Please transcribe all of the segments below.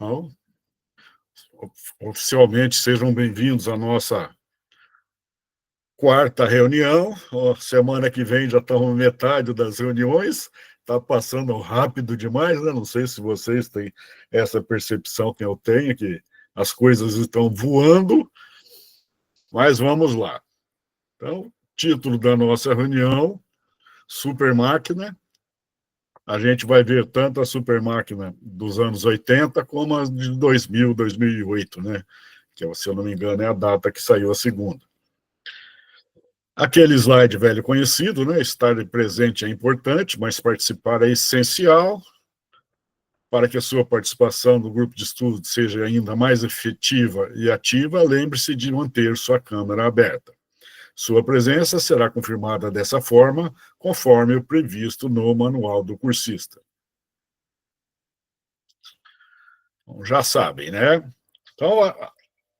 Então, oficialmente, sejam bem-vindos à nossa quarta reunião. Ó, semana que vem já estamos na metade das reuniões, está passando rápido demais, né? Não sei se vocês têm essa percepção que eu tenho, que as coisas estão voando, mas vamos lá. Então, título da nossa reunião, Super Máquina. A gente vai ver tanto a super máquina dos anos 80 como a de 2000, 2008, né? Que, se eu não me engano, é a data que saiu a segunda. Aquele slide velho conhecido, né? Estar presente é importante, mas participar é essencial. Para que a sua participação no grupo de estudo seja ainda mais efetiva e ativa, lembre-se de manter sua câmera aberta. Sua presença será confirmada dessa forma, conforme o previsto no manual do cursista. Então, já sabem, né? Então,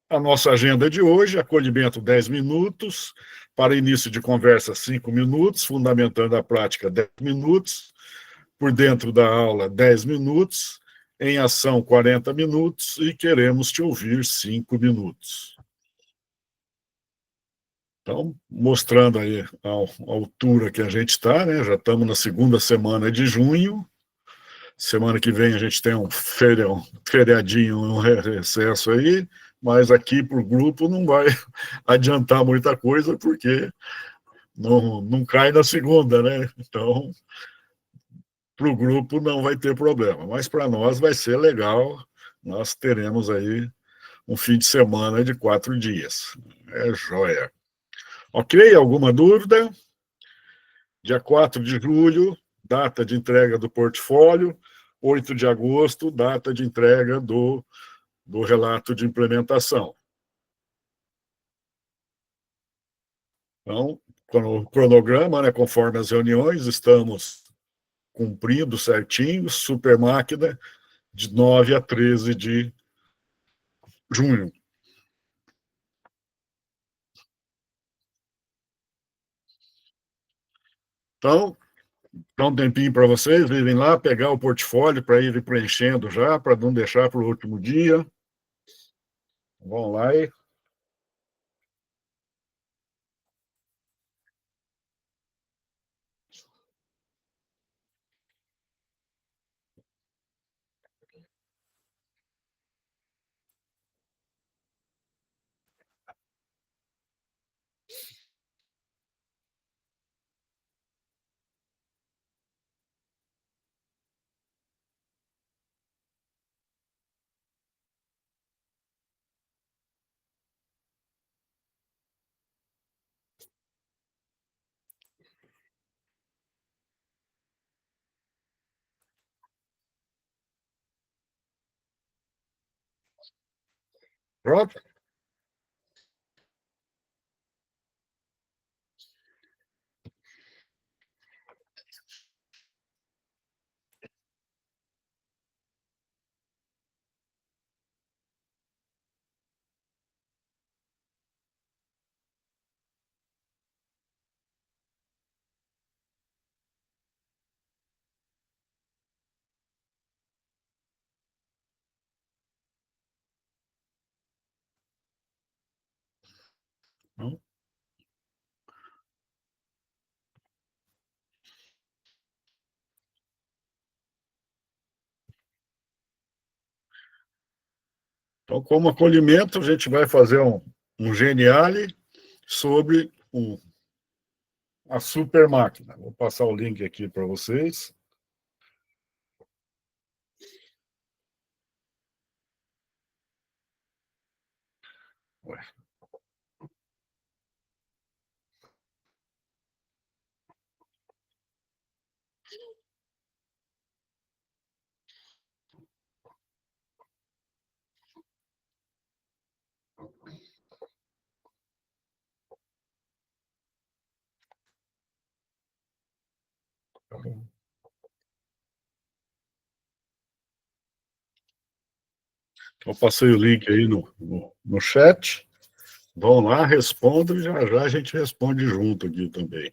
a nossa agenda de hoje, acolhimento 10 minutos, para início de conversa 5 minutos, fundamentando a prática 10 minutos, por dentro da aula 10 minutos, em ação 40 minutos e queremos te ouvir 5 minutos. Então, mostrando aí a altura que a gente está, né? Já estamos na segunda semana de junho. Semana que vem a gente tem um feriadinho, um recesso aí, mas aqui para o grupo não vai adiantar muita coisa, porque não cai na segunda, né? Então, para o grupo não vai ter problema, mas para nós vai ser legal. Nós teremos aí um fim de semana de 4 dias. É joia. Ok? Alguma dúvida? Dia 4 de julho, data de entrega do portfólio. 8 de agosto, data de entrega do relato de implementação. Então, com o cronograma, né, conforme as reuniões, estamos cumprindo certinho, super máquina, de 9 a 13 de junho. Então, dá um tempinho para vocês irem lá, pegar o portfólio para ir preenchendo já, para não deixar para o último dia. Vão lá e... Pronto? Então, como acolhimento, a gente vai fazer um Geniale sobre a super máquina. Vou passar o link aqui para vocês. Ué. Eu passei o link aí no chat. Vão lá, respondam e já já a gente responde junto aqui também.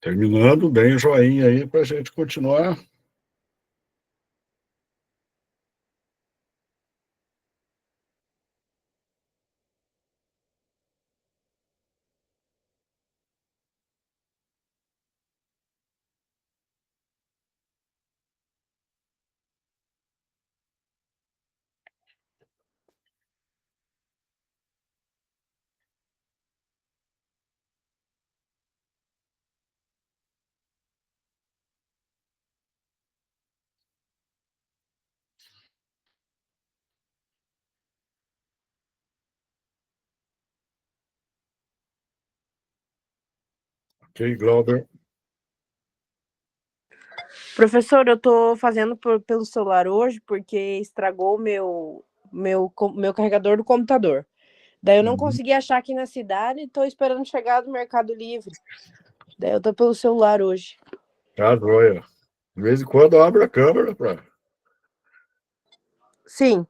Terminando, bem o joinha aí para a gente continuar. Ok, Glauber. Professor, eu tô fazendo pelo celular hoje porque estragou meu carregador do computador. Daí eu não consegui achar aqui na cidade e tô esperando chegar do Mercado Livre. Daí eu tô pelo celular hoje. Tá, joia. De vez em quando eu abro a câmera para. Sim.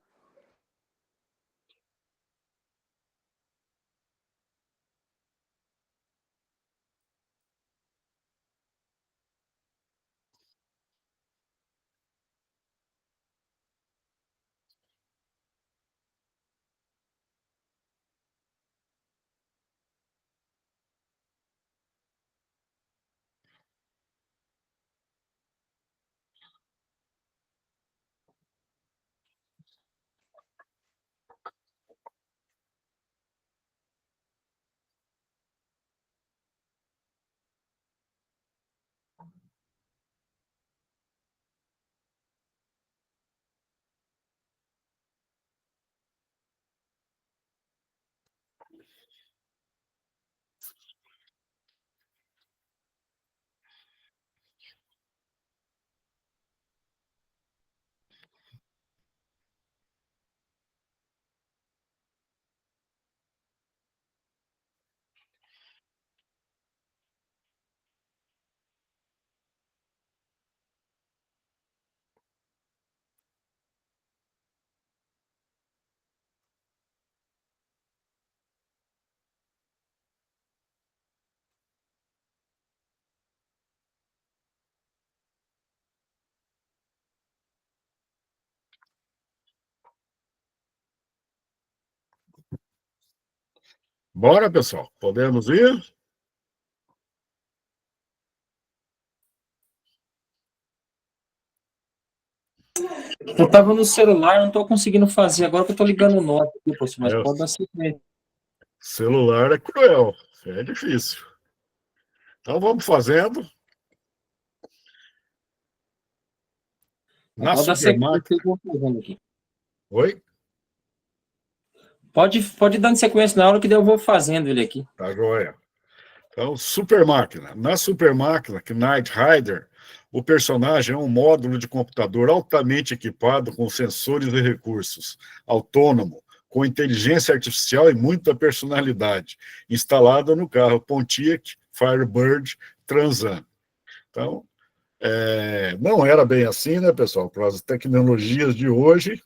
Bora, pessoal. Podemos ir? Eu tava no celular, não tô conseguindo fazer. Agora que eu tô ligando o Note aqui, professor, mas pode dar sequência. Celular é cruel. É difícil. Então vamos fazendo. Na Pode dar sequência que Supermáquina. eu vou fazendo aqui. Oi? Pode dar sequência na hora que daí eu vou fazendo ele aqui. Tá joia. Então, Supermáquina. Na Supermáquina, que Knight Rider, o personagem é um módulo de computador altamente equipado com sensores e recursos, autônomo, com inteligência artificial e muita personalidade, instalado no carro Pontiac Firebird Trans Am. Então, não era bem assim, né, pessoal? Para as tecnologias de hoje,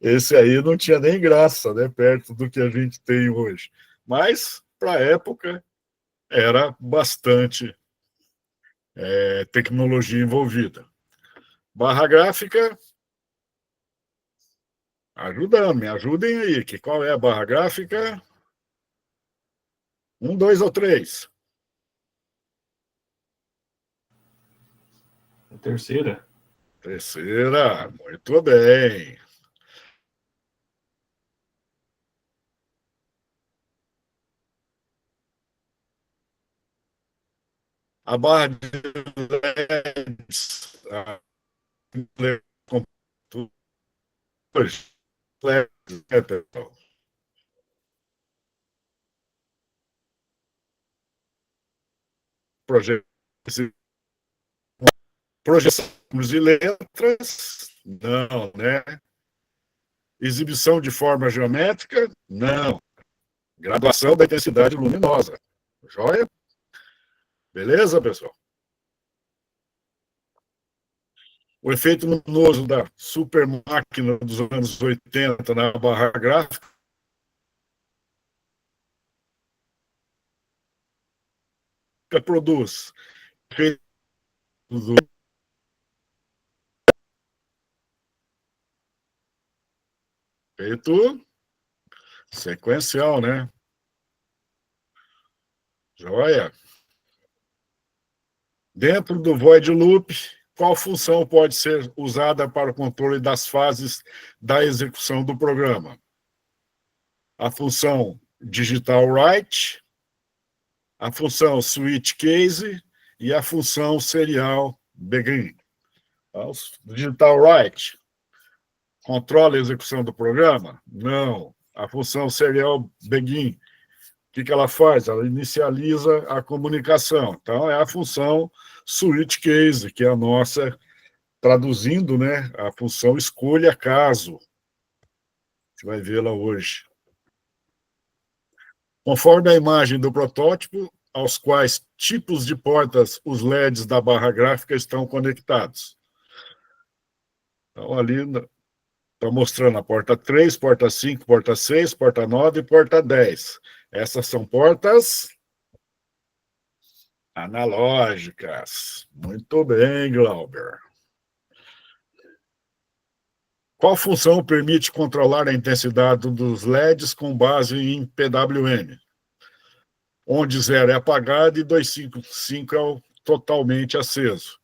esse aí não tinha nem graça, né, perto do que a gente tem hoje. Mas, para a época, era bastante tecnologia envolvida. Barra gráfica, ajudando, me ajudem aí, que qual é a barra gráfica? 1, 2 ou 3? Terceira. Terceira, muito bem. A barra de LEDs, computadores, LEDs, pessoal? Projeção de letras, não, né? Exibição de forma geométrica, não. Graduação da intensidade luminosa. Joia? Beleza, pessoal? O efeito luminoso da super máquina dos anos 80 na barra gráfica produz efeito sequencial, né? Joia. Dentro do void loop, qual função pode ser usada para o controle das fases da execução do programa? A função digital write, a função switch case e a função serial begin. Digital write controla a execução do programa? Não. A função serial begin, o que ela faz? Ela inicializa a comunicação. Então, é a função switch case, que é a nossa, traduzindo, né, a função escolha caso. A gente vai vê-la hoje. Conforme a imagem do protótipo, aos quais tipos de portas os LEDs da barra gráfica estão conectados. Então, ali está mostrando a porta 3, porta 5, porta 6, porta 9 e porta 10. Essas são portas analógicas. Muito bem, Glauber. Qual função permite controlar a intensidade dos LEDs com base em PWM? Onde 0 é apagado e 255 é o totalmente aceso.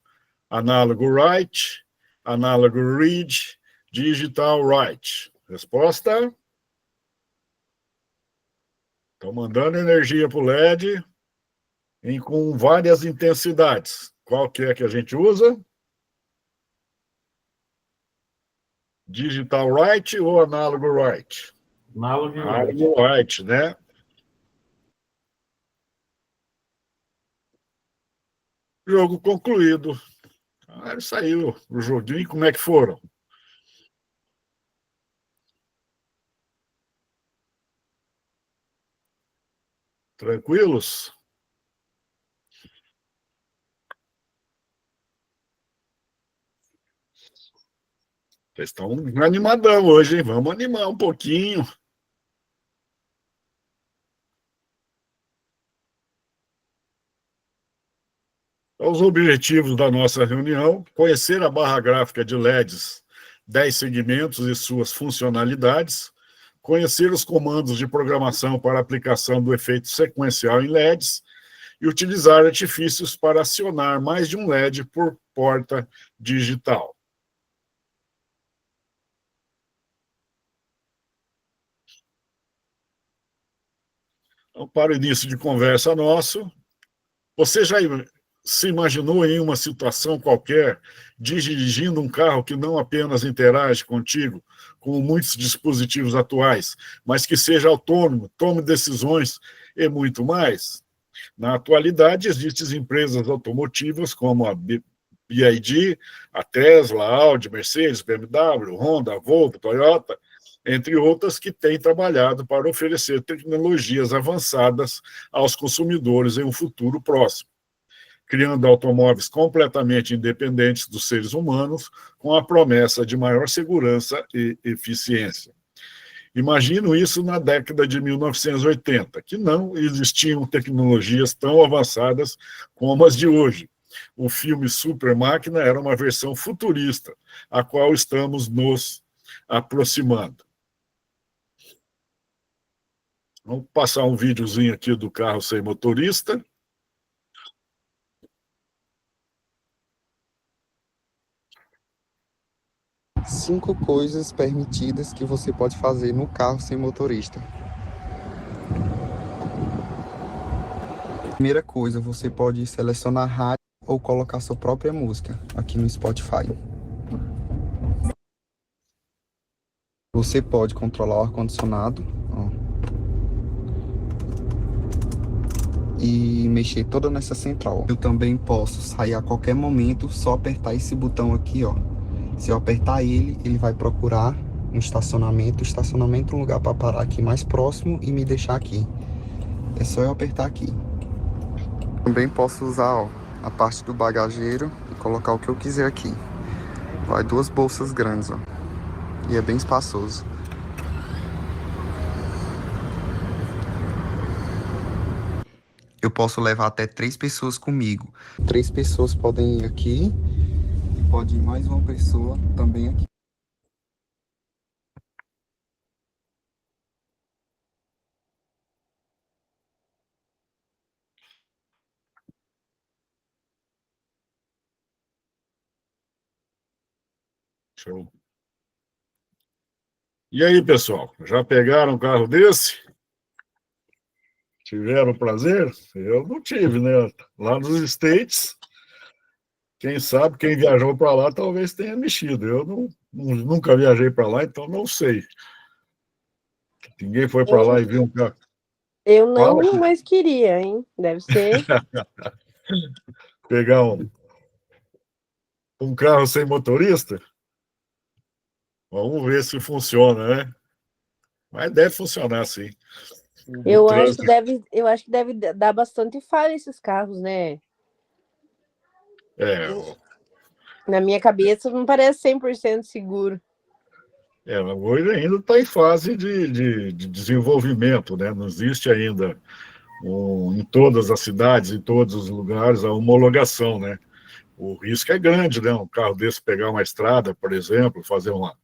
Análogo write, análogo read, digital write. Resposta? Estou mandando energia para o LED com várias intensidades. Qual que é que a gente usa? Digital write ou análogo write? Análogo write, né? Jogo concluído. Aí saiu o joguinho. Como é que foram? Tranquilos? Vocês estão animadão hoje, hein? Vamos animar um pouquinho. Os objetivos da nossa reunião: conhecer a barra gráfica de LEDs, 10 segmentos e suas funcionalidades, conhecer os comandos de programação para aplicação do efeito sequencial em LEDs e utilizar artifícios para acionar mais de um LED por porta digital. Então, para o início de conversa nosso, você já se imaginou em uma situação qualquer, dirigindo um carro que não apenas interage contigo, como muitos dispositivos atuais, mas que seja autônomo, tome decisões e muito mais? Na atualidade, existem empresas automotivas como a BYD, a Tesla, a Audi, Mercedes, BMW, Honda, Volvo, Toyota, entre outras, que têm trabalhado para oferecer tecnologias avançadas aos consumidores em um futuro próximo, criando automóveis completamente independentes dos seres humanos, com a promessa de maior segurança e eficiência. Imagino isso na década de 1980, que não existiam tecnologias tão avançadas como as de hoje. O filme Super Máquina era uma versão futurista, a qual estamos nos aproximando. Vamos passar um videozinho aqui do carro sem motorista. Cinco coisas permitidas que você pode fazer no carro sem motorista. Primeira coisa, você pode selecionar rádio ou colocar sua própria música aqui no Spotify. Você pode controlar o ar-condicionado, e mexer toda nessa central. Eu também posso sair a qualquer momento, só apertar esse botão aqui, ó. Se eu apertar ele, ele vai procurar um estacionamento, um lugar para parar aqui mais próximo e me deixar aqui. É só eu apertar aqui. Também posso usar, ó, a parte do bagageiro e colocar o que eu quiser aqui. Vai 2 bolsas grandes, ó. E é bem espaçoso. Eu posso levar até 3 pessoas comigo. 3 pessoas podem ir aqui e pode ir mais uma pessoa também aqui. Show. E aí, pessoal, já pegaram um carro desse? Tiveram prazer? Eu não tive, né? Lá nos States, quem sabe, quem viajou para lá talvez tenha mexido. Eu nunca viajei para lá, então não sei. Ninguém foi para lá e viu um carro. Eu Fala, não, mas queria, hein? Deve ser. pegar um carro sem motorista? Vamos ver se funciona, né? Mas deve funcionar, sim. Eu acho que deve dar bastante falha esses carros, né? É, Na minha cabeça não parece 100% seguro. hoje ainda está em fase de desenvolvimento, né? Não existe ainda em todas as cidades, em todos os lugares, a homologação, né? O risco é grande, né? Um carro desse pegar uma estrada, por exemplo, fazer uma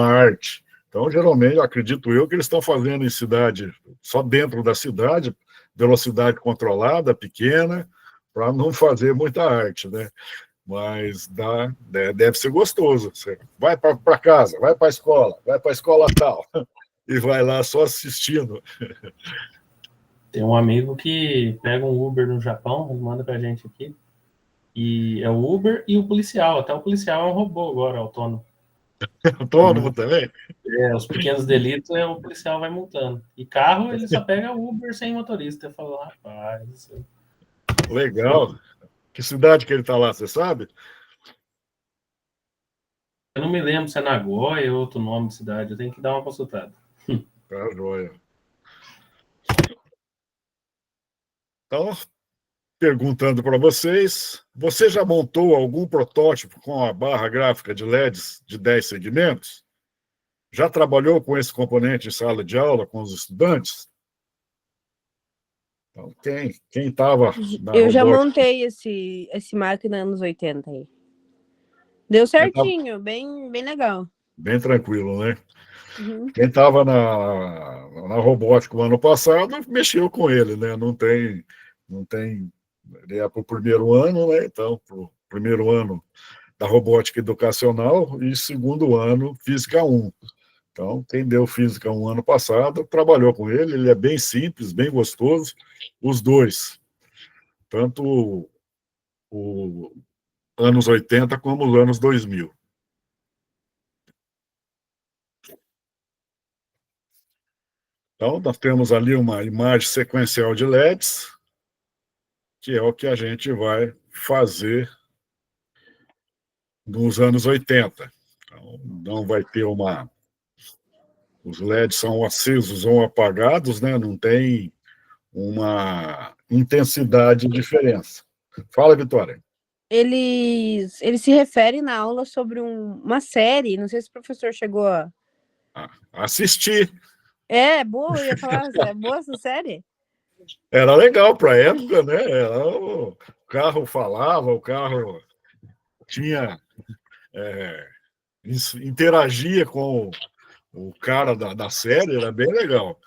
arte. Então, geralmente, acredito eu que eles estão fazendo em cidade, só dentro da cidade, velocidade controlada, pequena, para não fazer muita arte, né? Mas deve ser gostoso. Você vai para casa, vai para a escola tal, e vai lá só assistindo. Tem um amigo que pega um Uber no Japão, ele manda pra gente aqui, e é o Uber e o policial. Até o policial é um robô agora, autônomo. Autônomo também? Os pequenos delitos o policial vai multando. E carro, ele só pega Uber sem motorista. Eu falo, rapaz... Legal. Que cidade que ele está lá, você sabe? Eu não me lembro se é Nagoya ou outro nome de cidade. Eu tenho que dar uma consultada. Tá joia. Então, perguntando para vocês, você já montou algum protótipo com a barra gráfica de LEDs de 10 segmentos? Já trabalhou com esse componente em sala de aula com os estudantes? Então, quem estava na Eu já robótica? montei esse máquina anos 80 aí. Deu certinho, bem legal. Bem tranquilo, né? Uhum. Quem estava na robótica o ano passado mexeu com ele, né? Não tem, ele é para o primeiro ano, né? Então, para o primeiro ano da robótica educacional e segundo ano física 1. Então, quem deu física 1 ano passado trabalhou com ele é bem simples, bem gostoso, os dois, tanto os anos 80 como os anos 2000. Então, nós temos ali uma imagem sequencial de LEDs, que é o que a gente vai fazer nos anos 80. Então, não vai ter os LEDs são acesos ou apagados, né? Não tem uma intensidade de diferença. Fala, Vitória. Eles se referem na aula sobre uma série, não sei se o professor chegou a... Assistir. É, boa, eu ia falar, é boa essa série? Era legal para a época, né? O carro falava, o carro tinha... interagia com o cara da série, era bem legal.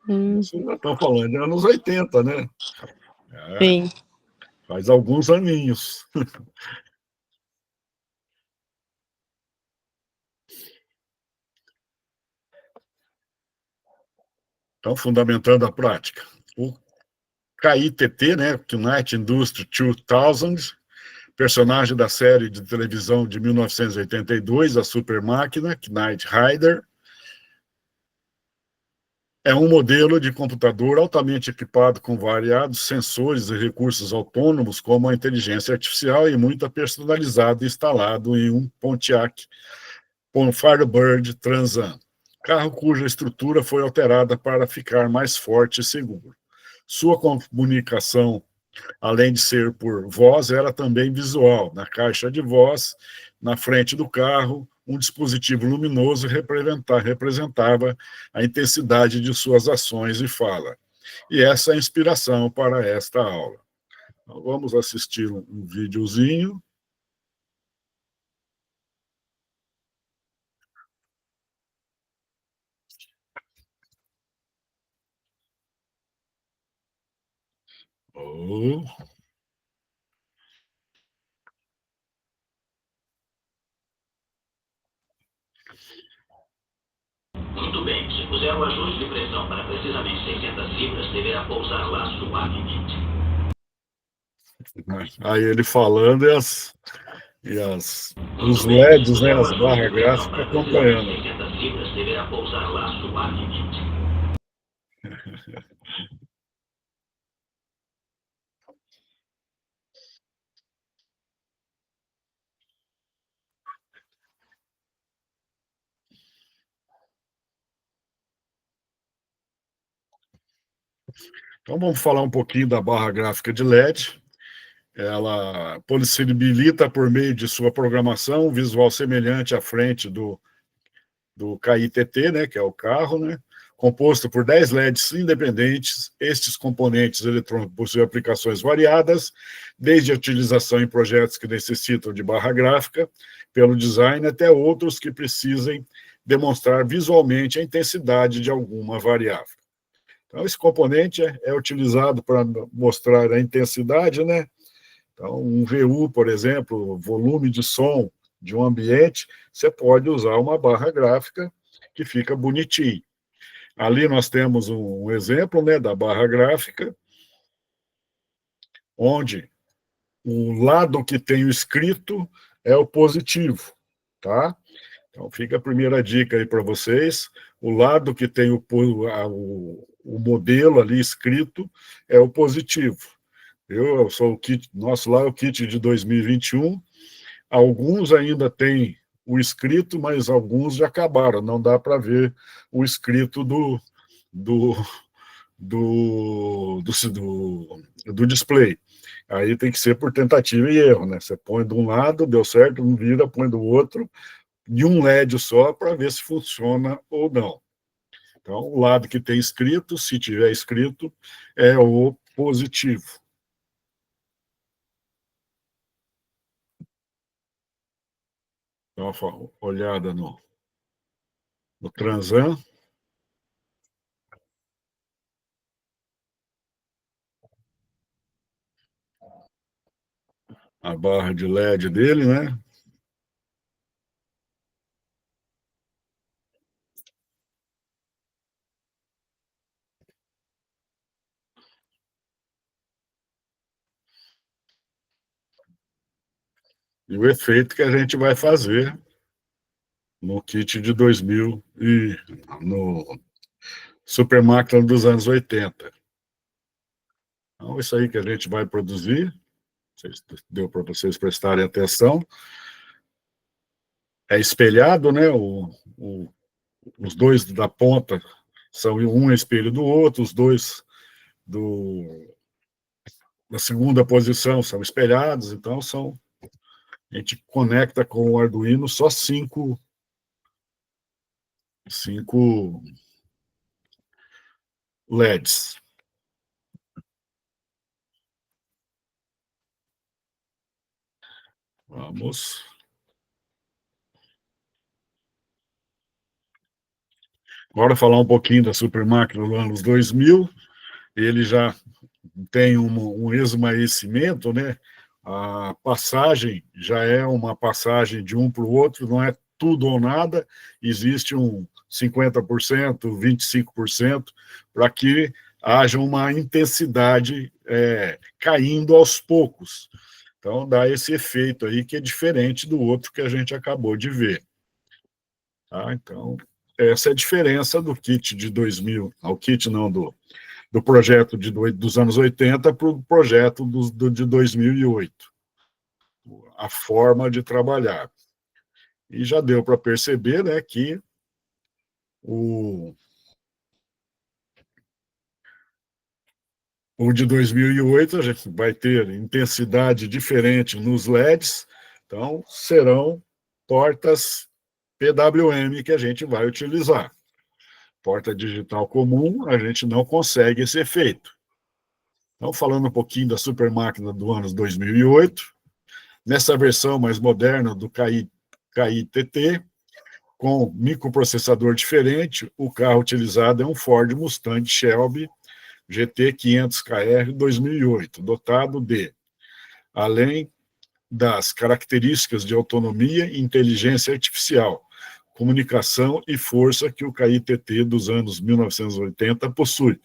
Vocês já estão falando de anos 80, né? Sim. Faz alguns aninhos. Então, fundamentando a prática. O KITT, né, Knight Industry 2000, personagem da série de televisão de 1982, a Super Máquina, Knight Rider, é um modelo de computador altamente equipado com variados sensores e recursos autônomos, como a inteligência artificial e muito personalizado instalado em um Pontiac Firebird Trans Am, carro cuja estrutura foi alterada para ficar mais forte e seguro. Sua comunicação, além de ser por voz, era também visual. Na caixa de voz, na frente do carro, um dispositivo luminoso representava a intensidade de suas ações e fala. E essa é a inspiração para esta aula. Então, vamos assistir um videozinho. Oh. Muito bem, se puser o ajuste de pressão para precisamente 600 libras, deverá pousar laço no par limite. Aí ele falando os LEDs, né, as barras gráficas acompanhando. 600 libras, deverá pousar laço no par limite. Então vamos falar um pouquinho da barra gráfica de LED. Ela possibilita, por meio de sua programação, um visual semelhante à frente do KITT, né, que é o carro, né, composto por 10 LEDs independentes. Estes componentes eletrônicos possuem aplicações variadas, desde a utilização em projetos que necessitam de barra gráfica, pelo design, até outros que precisem demonstrar visualmente a intensidade de alguma variável. Então, esse componente é utilizado para mostrar a intensidade, né? Então, um VU, por exemplo, volume de som de um ambiente, você pode usar uma barra gráfica que fica bonitinho. Ali nós temos um exemplo, né, da barra gráfica, onde o lado que tem o escrito é o positivo, tá? Então, fica a primeira dica aí para vocês. O lado que tem o modelo ali escrito é o positivo. Eu sou o kit, nosso lá é o kit de 2021. Alguns ainda têm o escrito, mas alguns já acabaram. Não dá para ver o escrito do display. Aí tem que ser por tentativa e erro, né? Você põe de um lado, deu certo, não vira, põe do outro, de um LED só, para ver se funciona ou não. Então, o lado que tem escrito, se tiver escrito, é o positivo. Dá uma olhada no Transan. A barra de LED dele, né? E o efeito que a gente vai fazer no kit de 2000 e no Super Máquina dos anos 80. Então, isso aí que a gente vai produzir, deu para vocês prestarem atenção, é espelhado, né? Os dois da ponta são um espelho do outro, os dois da segunda posição são espelhados, então a gente conecta com o Arduino só cinco LEDs. Vamos. Agora falar um pouquinho da Super Máquina dos anos 2000. Ele já tem um esmaecimento, né? A passagem já é uma passagem de um para o outro, não é tudo ou nada, existe um 50%, 25%, para que haja uma intensidade caindo aos poucos. Então, dá esse efeito aí que é diferente do outro que a gente acabou de ver. Tá? Então, essa é a diferença do kit de 2000, ao kit não, do projeto dos anos 80 para o projeto de 2008. A forma de trabalhar. E já deu para perceber, né, que o de 2008 a gente vai ter intensidade diferente nos LEDs, então serão portas PWM que a gente vai utilizar. Porta digital comum, a gente não consegue esse efeito. Então, falando um pouquinho da super máquina do ano 2008, nessa versão mais moderna do KI-TT, com microprocessador diferente, o carro utilizado é um Ford Mustang Shelby GT 500KR 2008, dotado de, além das características de autonomia e inteligência artificial, comunicação e força que o KI-TT dos anos 1980 possui,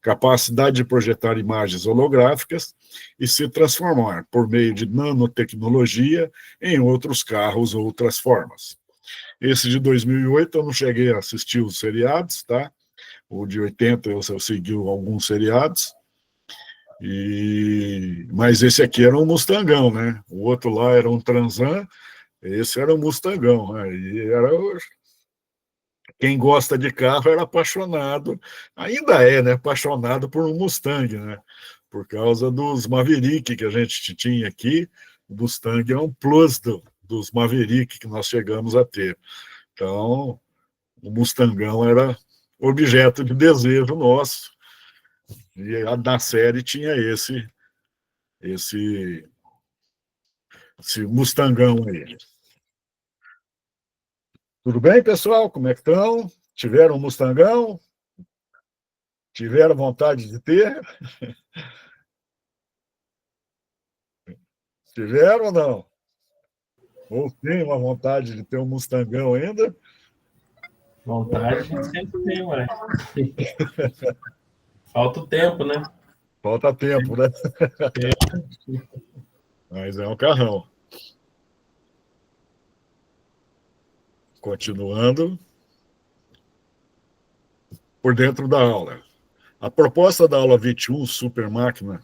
capacidade de projetar imagens holográficas e se transformar por meio de nanotecnologia em outros carros ou outras formas. Esse de 2008 eu não cheguei a assistir os seriados, tá? O de 80 eu segui alguns seriados, mas esse aqui era um Mustangão, né? O outro lá era um Transan, esse era um Mustangão, né? Quem gosta de carro era apaixonado, ainda é, né? Apaixonado por um Mustang, né? Por causa dos Maverick que a gente tinha aqui, o Mustang é um plus dos Maverick que nós chegamos a ter. Então, o Mustangão era objeto de desejo nosso, e na série tinha esse Mustangão aí. Tudo bem, pessoal? Como é que estão? Tiveram um Mustangão? Tiveram vontade de ter? Tiveram ou não? Ou tem uma vontade de ter um Mustangão ainda? Vontade a gente sempre tem, ué. Falta o tempo, né? Falta tempo, né? Mas é um carrão. Continuando. Por dentro da aula. A proposta da aula 21, Super Máquina.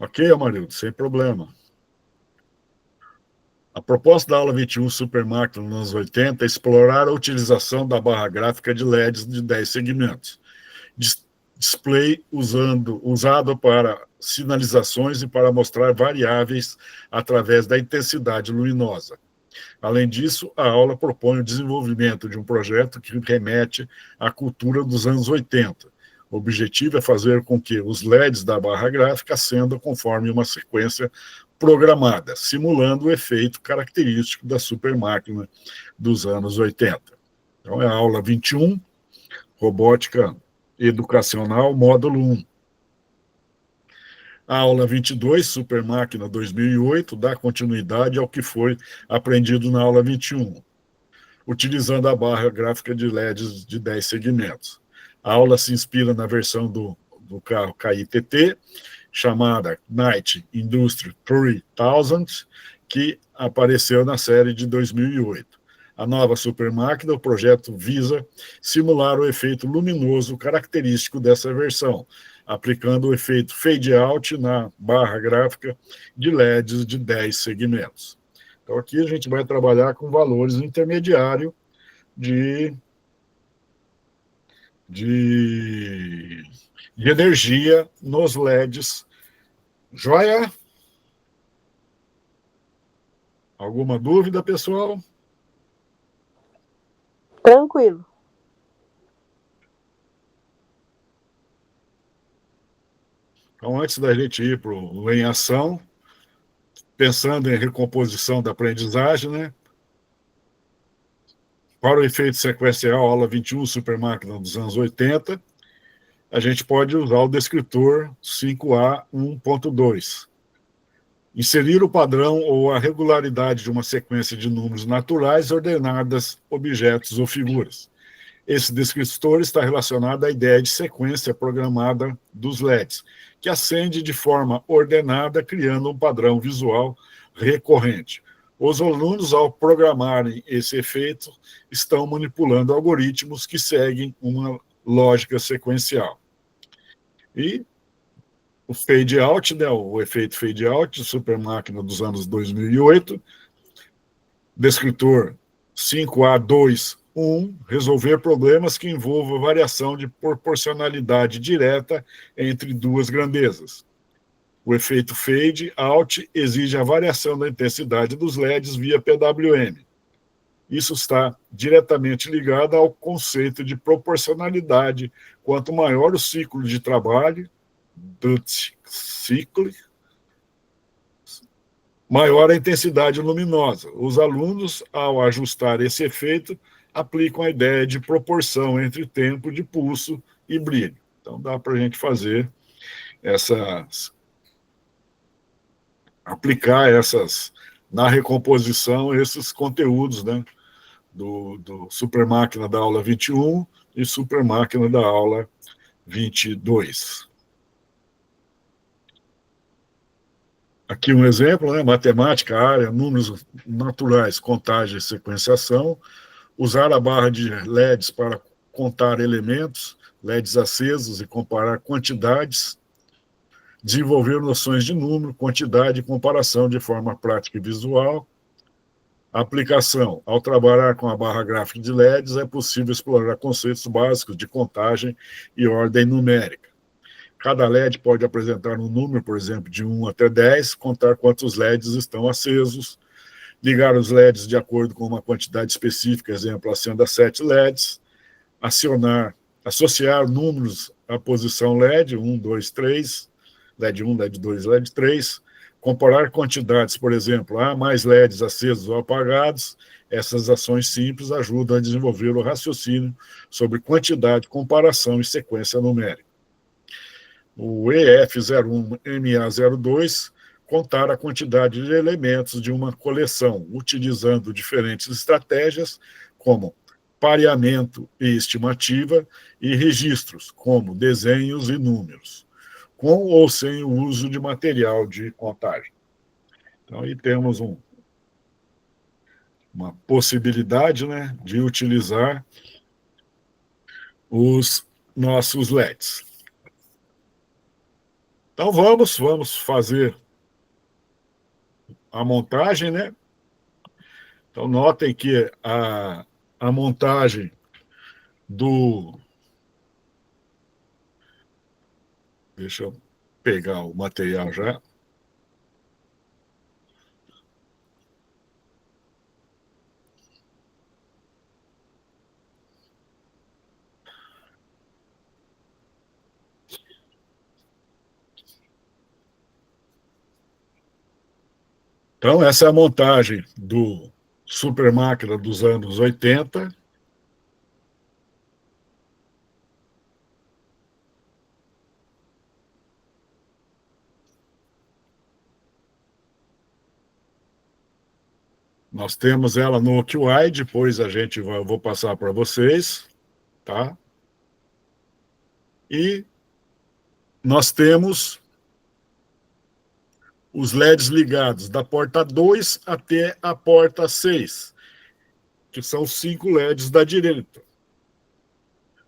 Ok, Amarildo, sem problema. A proposta da aula 21, Super Máquina, nos anos 80, é explorar a utilização da barra gráfica de LEDs de 10 segmentos. Display usado para sinalizações e para mostrar variáveis através da intensidade luminosa. Além disso, a aula propõe o desenvolvimento de um projeto que remete à cultura dos anos 80. O objetivo é fazer com que os LEDs da barra gráfica acendam conforme uma sequência programada, simulando o efeito característico da super máquina dos anos 80. Então, é a aula 21, Robótica Educacional, módulo 1. A aula 22, Super Máquina 2008, dá continuidade ao que foi aprendido na aula 21, utilizando a barra gráfica de LEDs de 10 segmentos. A aula se inspira na versão do carro KI-TT, chamada Night Industry 3000, que apareceu na série de 2008. A nova super máquina, o projeto visa simular o efeito luminoso característico dessa versão, aplicando o efeito fade-out na barra gráfica de LEDs de 10 segmentos. Então, aqui a gente vai trabalhar com valores intermediários de energia nos LEDs. Joia? Alguma dúvida, pessoal? Tranquilo. Então, antes da gente ir para o em ação, pensando em recomposição da aprendizagem, né? Para o efeito sequencial, aula 21, super máquina dos anos 80, a gente pode usar o descritor 5A1.2. Inserir o padrão ou a regularidade de uma sequência de números naturais ordenadas, objetos ou figuras. Esse descritor está relacionado à ideia de sequência programada dos LEDs, que acende de forma ordenada, criando um padrão visual recorrente. Os alunos, ao programarem esse efeito, estão manipulando algoritmos que seguem uma lógica sequencial. E o fade-out, né, o efeito fade-out, super máquina dos anos 2008, descritor 5A2.1, resolver problemas que envolvam variação de proporcionalidade direta entre duas grandezas. O efeito fade-out exige a variação da intensidade dos LEDs via PWM. Isso está diretamente ligado ao conceito de proporcionalidade. Quanto maior o ciclo de trabalho, ciclo, maior a intensidade luminosa. Os alunos, ao ajustar esse efeito, aplicam a ideia de proporção entre tempo de pulso e brilho. Então, dá para a gente fazer aplicar na recomposição, esses conteúdos, né, do Super Máquina da aula 21 e Super Máquina da aula 22. Aqui um exemplo, né, matemática, área, números naturais, contagem e sequenciação, usar a barra de LEDs para contar elementos, LEDs acesos e comparar quantidades, desenvolver noções de número, quantidade e comparação de forma prática e visual. Aplicação. Ao trabalhar com a barra gráfica de LEDs, é possível explorar conceitos básicos de contagem e ordem numérica. Cada LED pode apresentar um número, por exemplo, de 1 até 10, contar quantos LEDs estão acesos, ligar os LEDs de acordo com uma quantidade específica, exemplo, acenda 7 LEDs, associar números à posição LED, 1, 2, 3, LED 1, LED 2, LED 3, comparar quantidades, por exemplo, há mais LEDs acesos ou apagados. Essas ações simples ajudam a desenvolver o raciocínio sobre quantidade, comparação e sequência numérica. O EF01MA02 contar a quantidade de elementos de uma coleção, utilizando diferentes estratégias, como pareamento e estimativa, e registros, como desenhos e números, com ou sem o uso de material de contagem. Então, aí temos uma possibilidade, né, de utilizar os nossos LEDs. Então, vamos fazer a montagem, né? Então, notem que a montagem do... Deixa eu pegar o material já. Então, essa é a montagem do Super Máquina dos anos 80. Nós temos ela no QI, depois eu vou passar para vocês, tá? E nós temos os LEDs ligados da porta 2 até a porta 6, que são 5 LEDs da direita.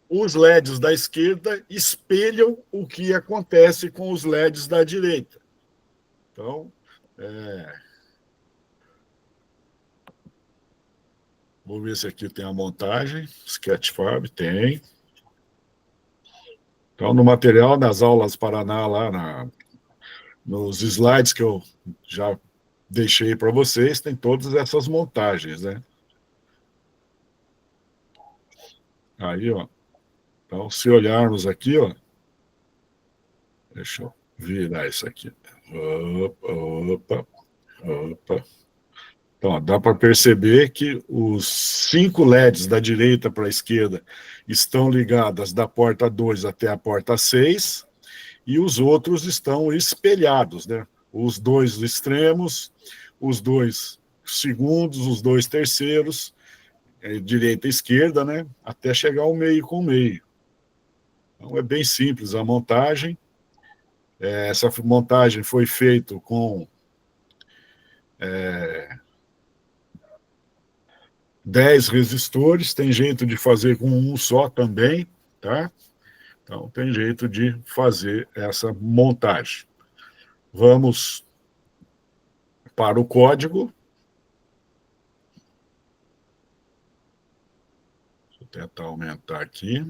Os LEDs da esquerda espelham o que acontece com os LEDs da direita. Então, vou ver se aqui tem a montagem. Sketchfab tem. Então, no material das aulas Paraná, lá nos slides que eu já deixei para vocês, tem todas essas montagens, né? Aí, ó. Então, se olharmos aqui, ó, deixa eu virar isso aqui. Opa, opa. Então, ó, dá para perceber que os 5 LEDs da direita para a esquerda estão ligadas da porta 2 até a porta 6, e os outros estão espelhados, né? Os 2 extremos, os 2 segundos, os 2 terceiros, direita e esquerda, né? Até chegar ao meio com o meio. Então, é bem simples a montagem. Essa montagem foi feita com 10 resistores, tem jeito de fazer com um só também, tá? Então, tem jeito de fazer essa montagem. Vamos para o código. Deixa eu tentar aumentar aqui.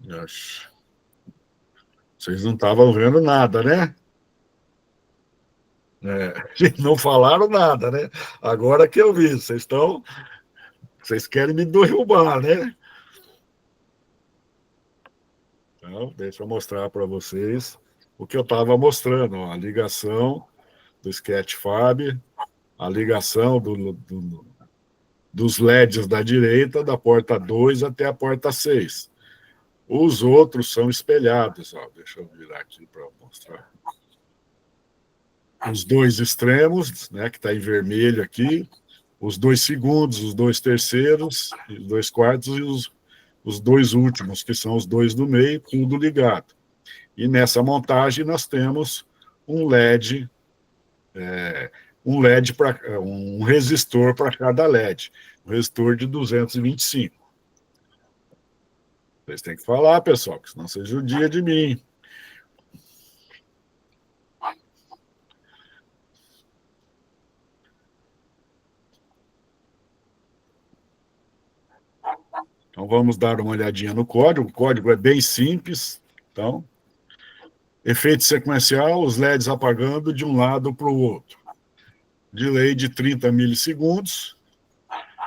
Oxe. Vocês não estavam vendo nada, né? Não falaram nada, né? Agora que eu vi, vocês querem me derrubar, né? Então, deixa eu mostrar para vocês o que eu estava mostrando, ó, a ligação do Sketchfab, a ligação dos LEDs da direita, da porta 2 até a porta 6. Os outros são espelhados, ó. Deixa eu virar aqui para mostrar. Os dois extremos, né, que está em vermelho aqui, os 2 segundos, os 2 terceiros, os 2 quartos e os 2 últimos, que são os 2 do meio, tudo ligado. E nessa montagem nós temos um LED um resistor para cada LED, um resistor de 225. Vocês têm que falar, pessoal, que senão você judia de mim. Então, vamos dar uma olhadinha no código. O código é bem simples. Então, efeito sequencial, os LEDs apagando de um lado para o outro. Delay de 30 milissegundos.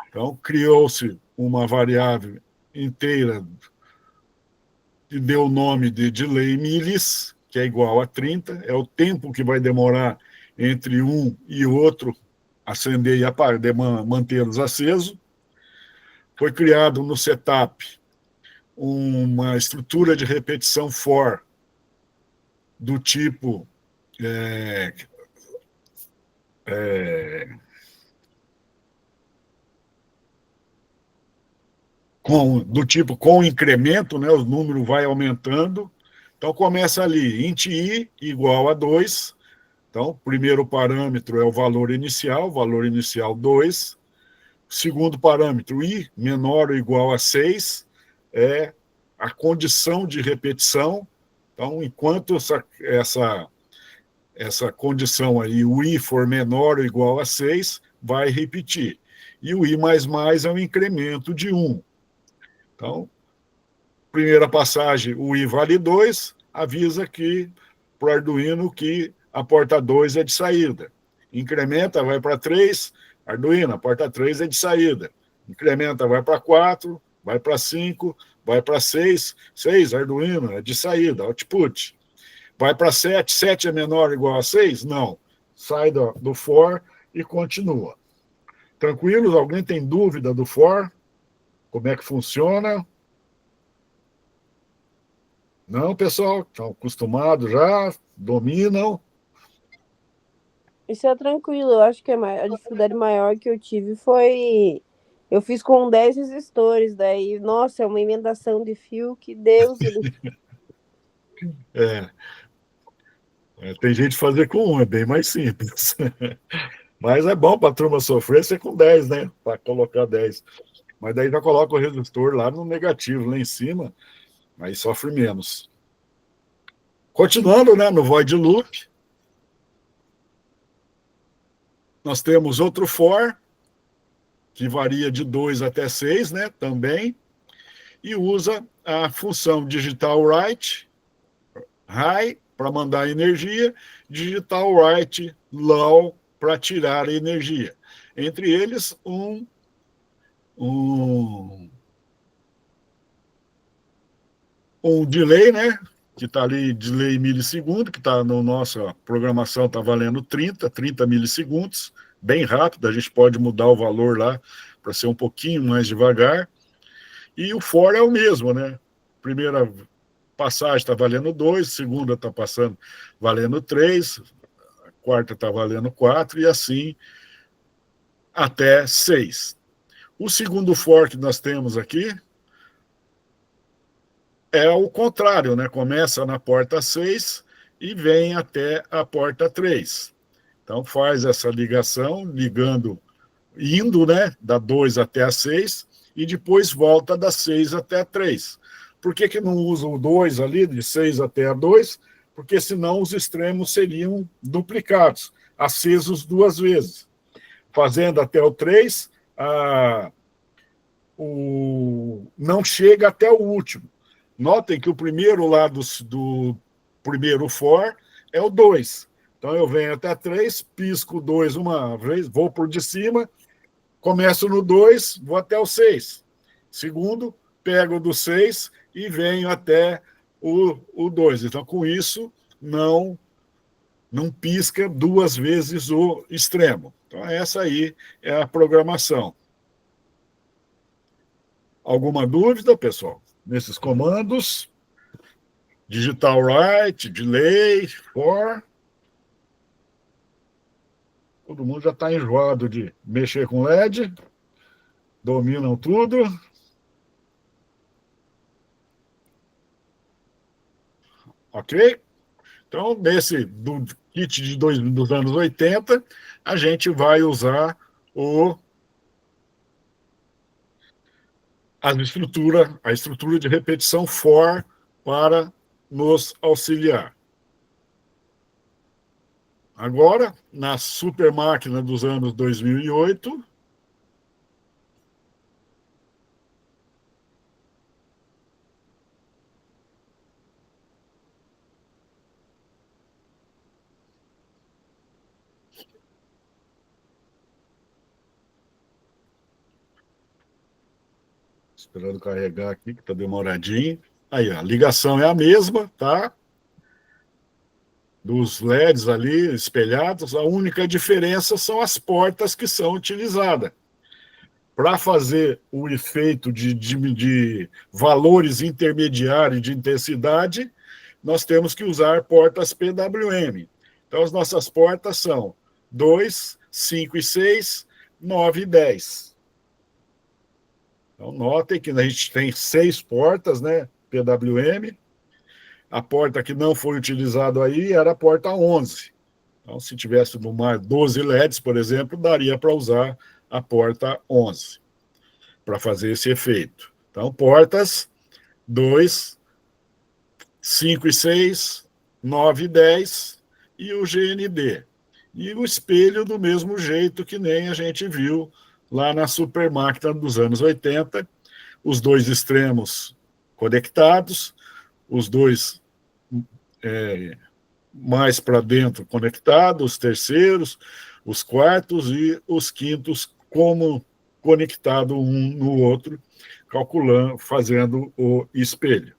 Então, criou-se uma variável inteira que deu o nome de delay milis, que é igual a 30. É o tempo que vai demorar entre um e outro acender e apagar, mantê-los acesos. Foi criado no setup uma estrutura de repetição for do tipo com incremento, né? O número vai aumentando. Então começa ali, int i igual a 2. Então, o primeiro parâmetro é o valor inicial 2. Segundo parâmetro, i menor ou igual a 6, é a condição de repetição. Então, enquanto essa condição aí, o i for menor ou igual a 6, vai repetir. E o i++ é um incremento de 1. Então, primeira passagem, o i vale 2, avisa que para o Arduino que a porta 2 é de saída. Incrementa, vai para 3, Arduino, a porta 3 é de saída. Incrementa, vai para 4, vai para 5, vai para 6, 6, Arduino, é de saída, output. Vai para 7, 7 é menor ou igual a 6? Não. Sai do for e continua. Tranquilos? Alguém tem dúvida do for? Como é que funciona? Não, pessoal? Estão acostumados já? Dominam? Isso é tranquilo, eu acho que a dificuldade maior que eu tive foi... Eu fiz com 10 resistores, daí, nossa, é uma emendação de fio que Deus... Tem gente fazer com 1, é bem mais simples. Mas é bom para a turma sofrer ser com 10, né? Para colocar 10. Mas daí já coloca o resistor lá no negativo, lá em cima, aí sofre menos. Continuando, né, no void loop, nós temos outro for, que varia de 2 até 6, né, também, e usa a função digital write high para mandar energia, digital write low para tirar a energia. Entre eles, um delay, né, que está ali, delay milissegundo, que está na nossa programação, está valendo 30 milissegundos, bem rápido, a gente pode mudar o valor lá para ser um pouquinho mais devagar. E o for é o mesmo, né? Primeira passagem está valendo 2, segunda está valendo 3, a quarta está valendo 4, e assim até 6. O segundo for que nós temos aqui é o contrário, né? Começa na porta 6 e vem até a porta 3. Então faz essa ligação, indo, né, da 2 até a 6, e depois volta da 6 até a 3. Por que não usa o 2 ali, de 6 até a 2? Porque senão os extremos seriam duplicados, acesos 2 vezes. Fazendo até o 3, não chega até o último. Notem que o primeiro lá do primeiro for é o 2. Então, eu venho até 3, pisco o 2 uma vez, vou por de cima, começo no 2, vou até o 6. Segundo, pego do 6 e venho até o 2. Então, com isso, não pisca duas vezes o extremo. Então, essa aí é a programação. Alguma dúvida, pessoal? Nesses comandos? Digital right, delay, for. Todo mundo já está enjoado de mexer com LED. Dominam tudo. Ok? Então, nesse do kit dos anos 80, a gente vai usar a estrutura de repetição for para nos auxiliar. Agora, na super máquina dos anos 2008, esperando carregar aqui, que está demoradinho. Aí, a ligação é a mesma, tá? Dos LEDs ali espelhados, a única diferença são as portas que são utilizadas. Para fazer o efeito de valores intermediários de intensidade, nós temos que usar portas PWM. Então, as nossas portas são 2, 5 e 6, 9 e 10. Então, notem que a gente tem 6 portas, né, PWM. A porta que não foi utilizada aí era a porta 11. Então, se tivesse no mar 12 LEDs, por exemplo, daria para usar a porta 11 para fazer esse efeito. Então, portas 2, 5 e 6, 9 e 10 e o GND. E o espelho do mesmo jeito que nem a gente viu lá na super máquina dos anos 80, os dois extremos conectados, os dois mais para dentro conectados, os terceiros, os quartos e os quintos como conectado um no outro, calculando, fazendo o espelho.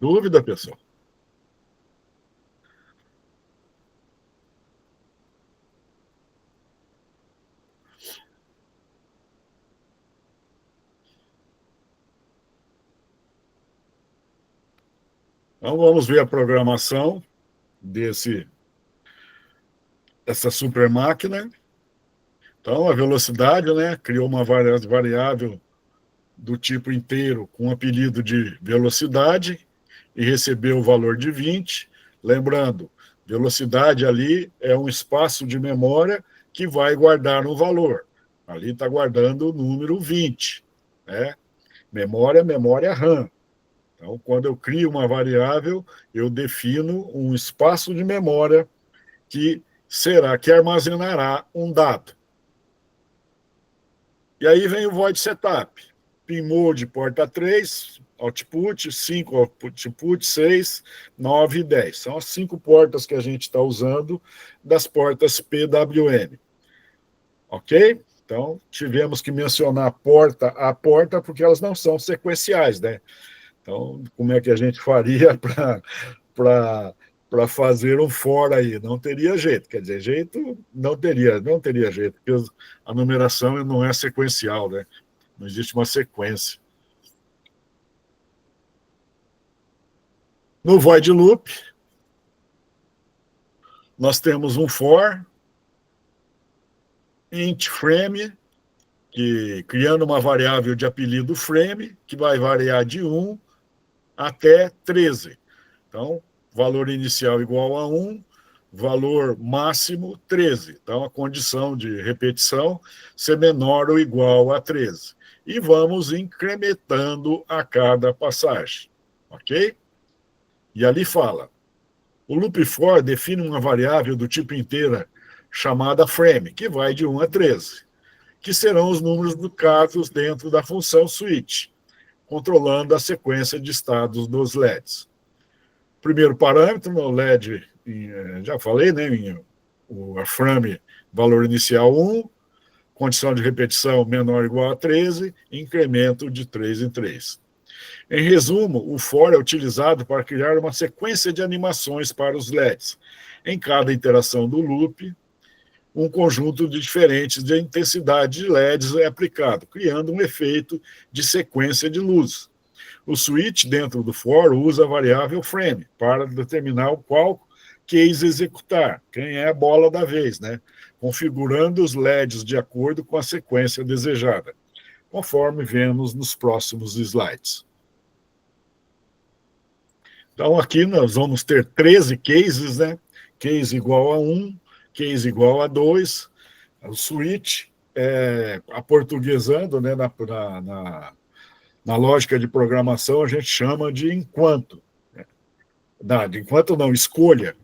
Dúvida, pessoal? Então, vamos ver a programação dessa super máquina. Então, a velocidade, né, criou uma variável do tipo inteiro com apelido de velocidade e recebeu o valor de 20. Lembrando, velocidade ali é um espaço de memória que vai guardar um valor. Ali está guardando o número 20. Né? Memória RAM. Então, quando eu crio uma variável, eu defino um espaço de memória que armazenará um dado. E aí vem o void setup. Pin mode, porta 3, output, 5 output, 6, 9 e 10. São as 5 portas que a gente está usando das portas PWM. Ok? Então, tivemos que mencionar porta a porta, porque elas não são sequenciais, né? Então, como é que a gente faria para fazer um for aí? Não teria jeito. Quer dizer, jeito não teria jeito, porque a numeração não é sequencial, né? Não existe uma sequência. No void loop, nós temos um for int frame, que criando uma variável de apelido frame, que vai variar de 1 até 13. Então, valor inicial igual a 1, valor máximo 13. Então, a condição de repetição ser menor ou igual a 13. E vamos incrementando a cada passagem. Ok? E ali fala, o loop for define uma variável do tipo inteira chamada frame, que vai de 1 a 13, que serão os números dos casos dentro da função switch, controlando a sequência de estados dos LEDs. Primeiro parâmetro, no LED, já falei, né, o frame, valor inicial 1, condição de repetição menor ou igual a 13, incremento de 3 em 3. Em resumo, o for é utilizado para criar uma sequência de animações para os LEDs. Em cada interação do loop, um conjunto de diferentes de intensidade de LEDs é aplicado, criando um efeito de sequência de luz. O switch dentro do for usa a variável frame para determinar qual case executar, quem é a bola da vez, né? Configurando os LEDs de acordo com a sequência desejada, conforme vemos nos próximos slides. Então, aqui nós vamos ter 13 cases, né? Case igual a 1, case igual a 2, o switch, aportuguesando, né, na lógica de programação, a gente chama de enquanto. De enquanto não, escolha.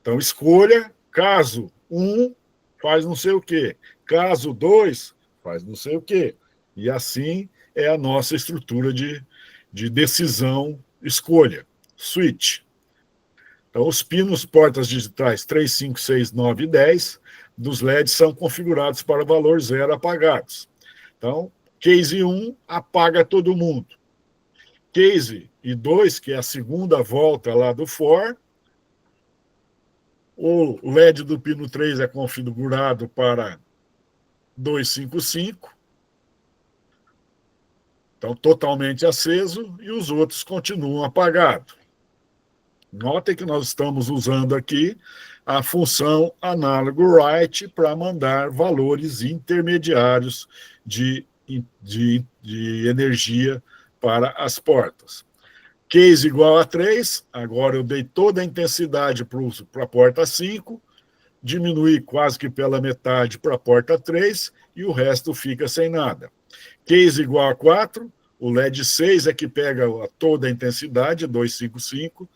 Então, escolha, caso 1, faz não sei o quê. Caso 2, faz não sei o quê. E assim é a nossa estrutura de decisão, escolha, switch. Então, os pinos portas digitais 3, 5, 6, 9 e 10 dos LEDs são configurados para valor 0 apagados. Então, case 1 apaga todo mundo. Case e 2, que é a segunda volta lá do for, o LED do pino 3 é configurado para 255, então totalmente aceso, e os outros continuam apagados. Notem que nós estamos usando aqui a função análogo write para mandar valores intermediários de energia para as portas. Case igual a 3, agora eu dei toda a intensidade para a porta 5, diminui quase que pela metade para a porta 3 e o resto fica sem nada. Case igual a 4, o LED 6 é que pega toda a intensidade, 255,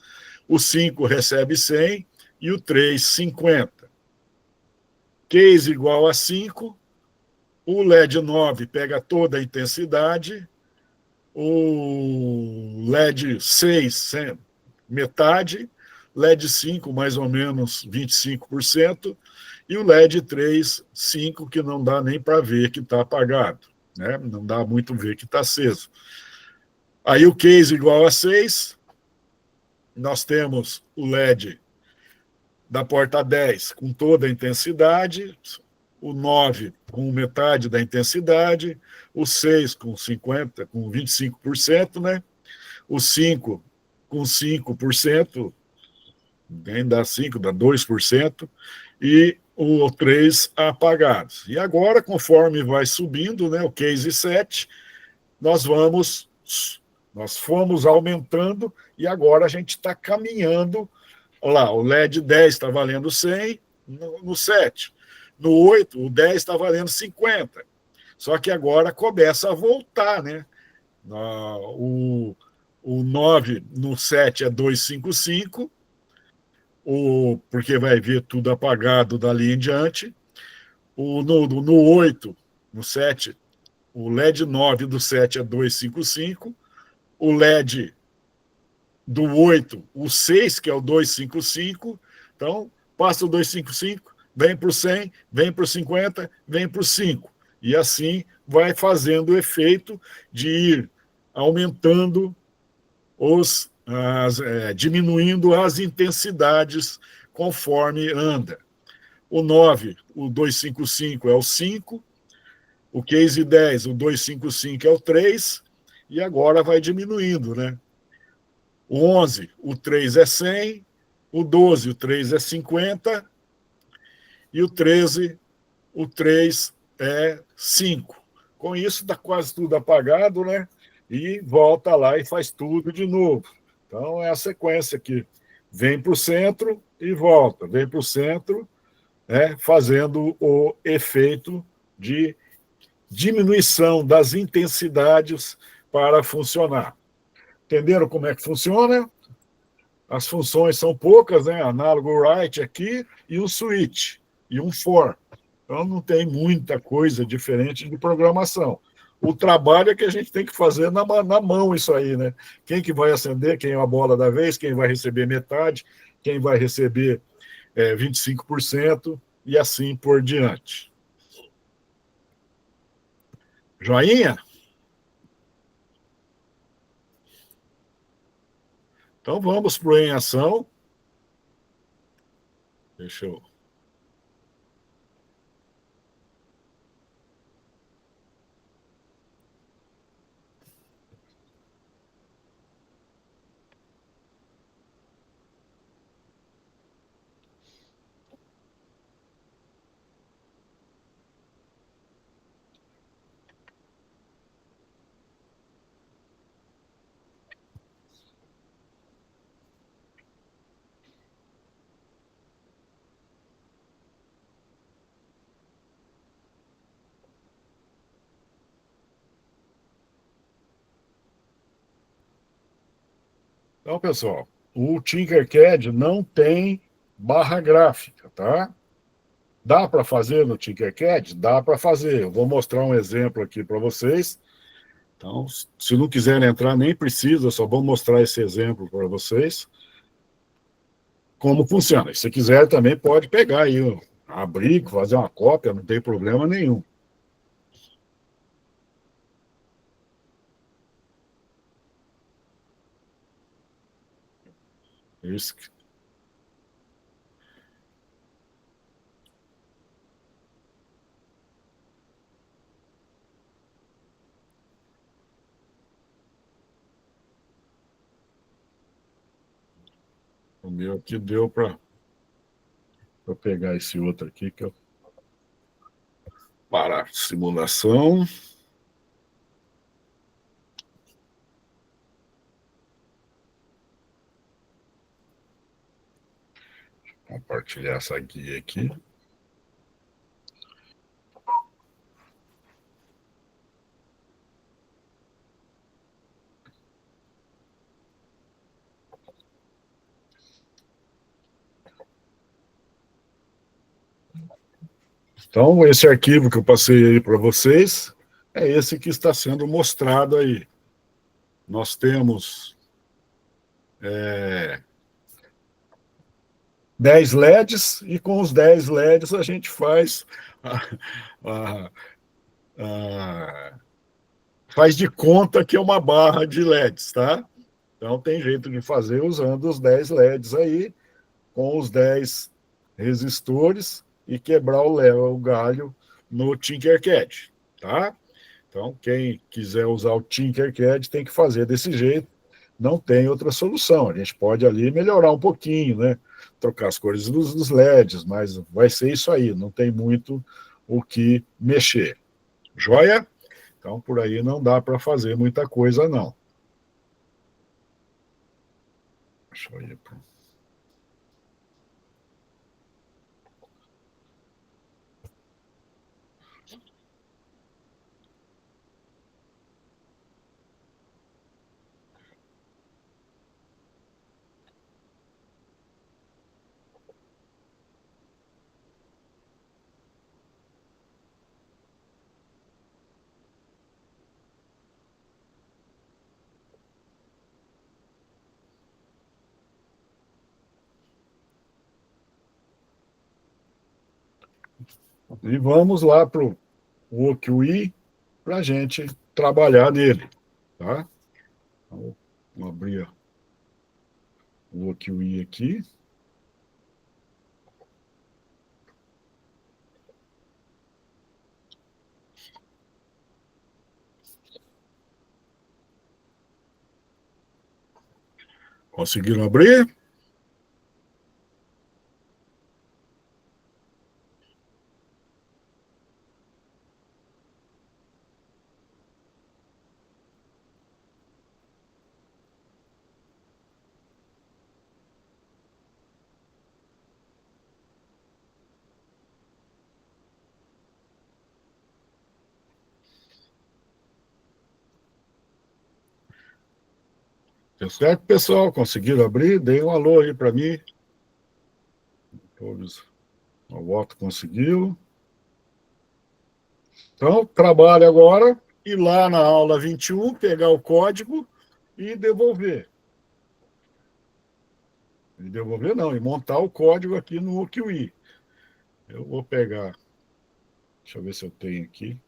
o 5 recebe 100 e o 3, 50. Case igual a 5, o LED 9 pega toda a intensidade, o LED 6, metade, LED 5, mais ou menos 25%, e o LED 3, 5, que não dá nem para ver que está apagado, né? Não dá muito ver que está aceso. Aí o case igual a 6, nós temos o LED da porta 10 com toda a intensidade, o 9 com metade da intensidade, o 6 com 25%, né? O 5 com 5%, nem dá 5, dá 2%, e o 3 apagados. E agora, conforme vai subindo, né, o case 7, nós fomos aumentando e agora a gente está caminhando. Olha lá, o LED 10 está valendo 100 no 7. No 8, o 10 está valendo 50. Só que agora começa a voltar, né? O 9 no 7 é 255, porque vai ver tudo apagado dali em diante. No 8, no 7, o LED 9 do 7 é 255. O LED do 8, o 6, que é o 255. Então, passa o 255, vem para o 100, vem para o 50, vem para o 5. E assim vai fazendo o efeito de ir aumentando, diminuindo as intensidades conforme anda. O 9, o 255 é o 5, o case 10, o 255 é o 3, e agora vai diminuindo, né? O 11, o 3 é 100, o 12, o 3 é 50, e o 13, o 3 é 5. Com isso, está quase tudo apagado, né? E volta lá e faz tudo de novo. Então, é a sequência aqui. Vem para o centro e volta. Vem para o centro, né, fazendo o efeito de diminuição das intensidades para funcionar. Entenderam como é que funciona? As funções são poucas, né? Análogo write aqui e um switch, e um for. Então, não tem muita coisa diferente de programação. O trabalho é que a gente tem que fazer na mão isso aí, né? Quem que vai acender, quem é a bola da vez, quem vai receber metade, quem vai receber 25% e assim por diante. Joinha? Então vamos para o em ação. Deixa eu... Então, pessoal, o Tinkercad não tem barra gráfica, tá? Dá para fazer no Tinkercad? Dá para fazer. Eu vou mostrar um exemplo aqui para vocês. Então, se não quiserem entrar, nem precisa, só vou mostrar esse exemplo para vocês. Como funciona. Se quiser, também pode pegar aí, abrir, fazer uma cópia, não tem problema nenhum. Isso. O meu aqui deu para pegar esse outro aqui, que eu... Parar a simulação. Compartilhar essa guia aqui. Então, esse arquivo que eu passei aí para vocês é esse que está sendo mostrado aí. Nós temos 10 LEDs e com os 10 LEDs a gente faz faz de conta que é uma barra de LEDs, tá? Então, tem jeito de fazer usando os 10 LEDs aí, com os 10 resistores e quebrar o galho no Tinkercad, tá? Então, quem quiser usar o Tinkercad tem que fazer desse jeito, não tem outra solução. A gente pode ali melhorar um pouquinho, né? Trocar as cores dos LEDs, mas vai ser isso aí, não tem muito o que mexer. Joia? Então, por aí não dá para fazer muita coisa, não. Deixa eu ir para... E vamos lá para o OQI para a gente trabalhar nele, tá? Então, vou abrir o OQI aqui. Conseguiram abrir? Deu certo, pessoal? Conseguiram abrir? Dei um alô aí para mim. Todos. O Otto conseguiu. Então, trabalho agora, ir lá na aula 21, pegar o código e devolver. E devolver não, e montar o código aqui no OQI. Eu vou pegar, deixa eu ver se eu tenho aqui.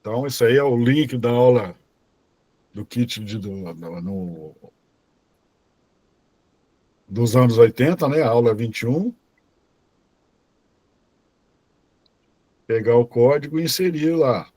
Então, esse aí é o link da aula do kit dos anos 80, né? A aula 21. Pegar o código e inserir lá.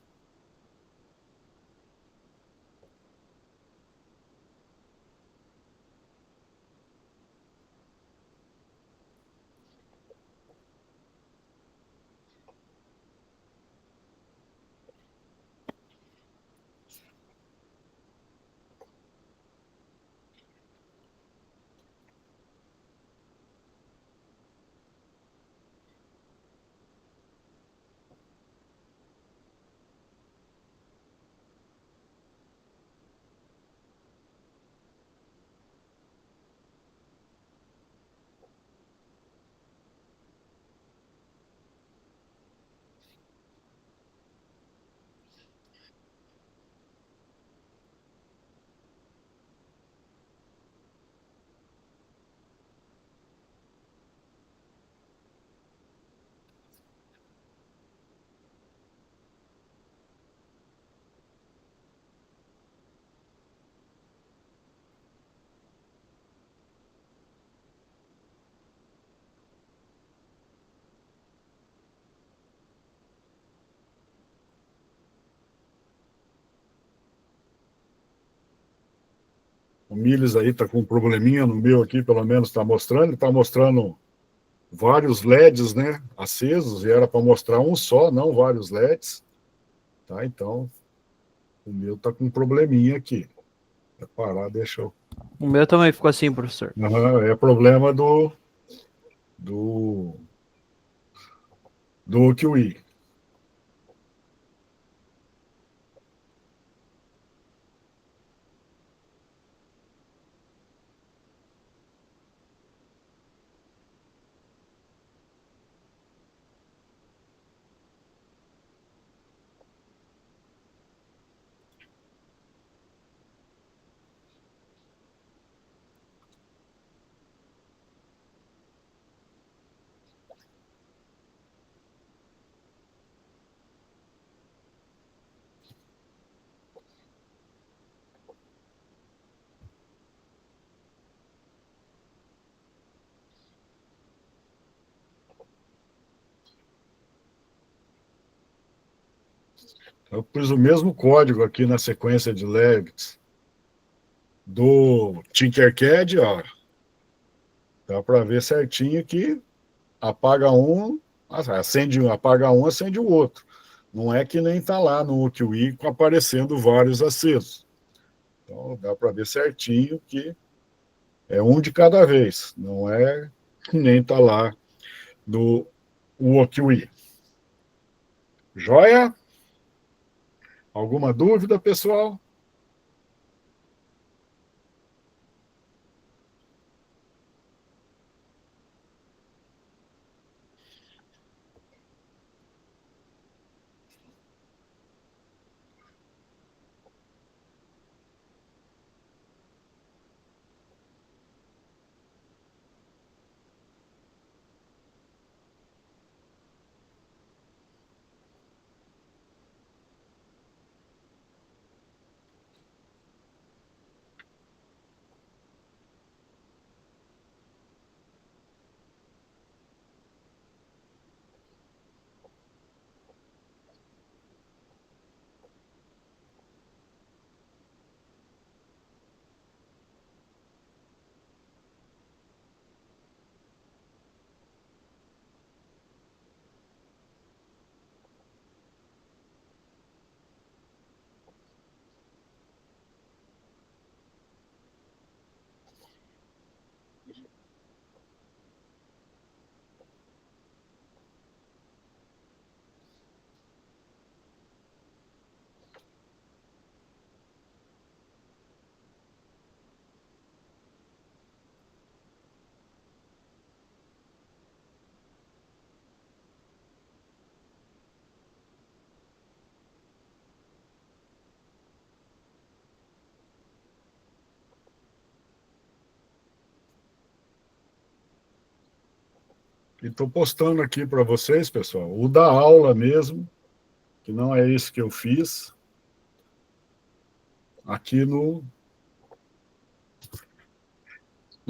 O Miles aí está com um probleminha no meu aqui, pelo menos está mostrando. Ele está mostrando vários LEDs, né, acesos, e era para mostrar um só, não vários LEDs. Tá, então, o meu está com um probleminha aqui. Vou parar, deixa eu... O meu também ficou assim, professor. É problema do, do QI. Eu pus o mesmo código aqui na sequência de LEDs do Tinkercad, ó. Dá para ver certinho que apaga um, acende um, apaga um, acende o outro. Não é que nem está lá no QI aparecendo vários acesos. Então dá para ver certinho que é um de cada vez. Não é que nem está lá no QI. Joia? Alguma dúvida, pessoal? E estou postando aqui para vocês, pessoal, o da aula mesmo, que não é isso que eu fiz, aqui no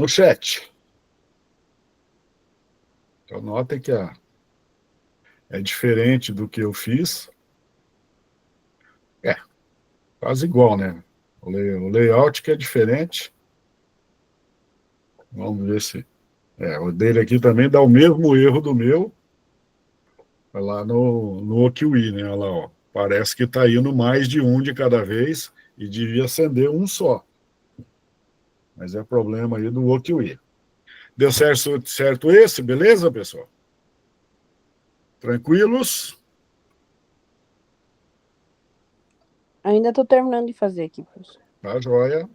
chat. Então, notem que é diferente do que eu fiz. É, quase igual, né? O layout que é diferente. Vamos ver se... o dele aqui também dá o mesmo erro do meu. Vai lá no OQI, né? Olha lá, ó. Parece que está indo mais de um de cada vez e devia acender um só. Mas é problema aí do OQI. Deu certo esse, beleza, pessoal? Tranquilos? Ainda tô terminando de fazer aqui, professor. Tá, joia.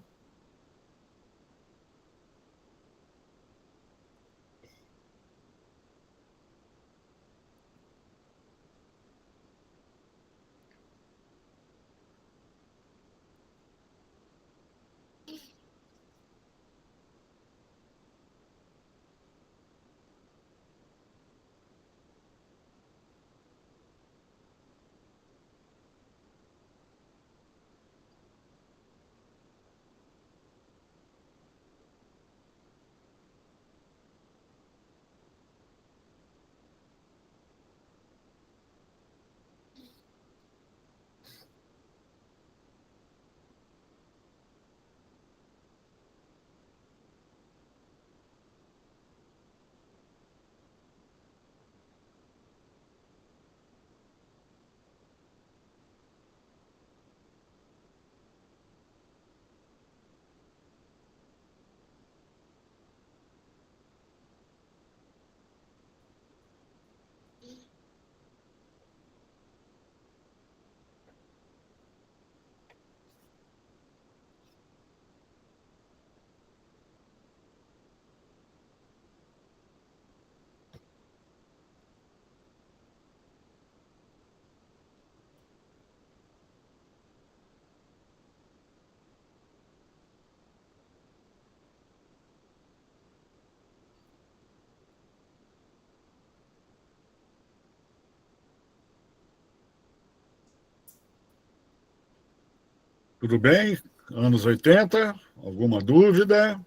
Tudo bem? Anos 80? Alguma dúvida?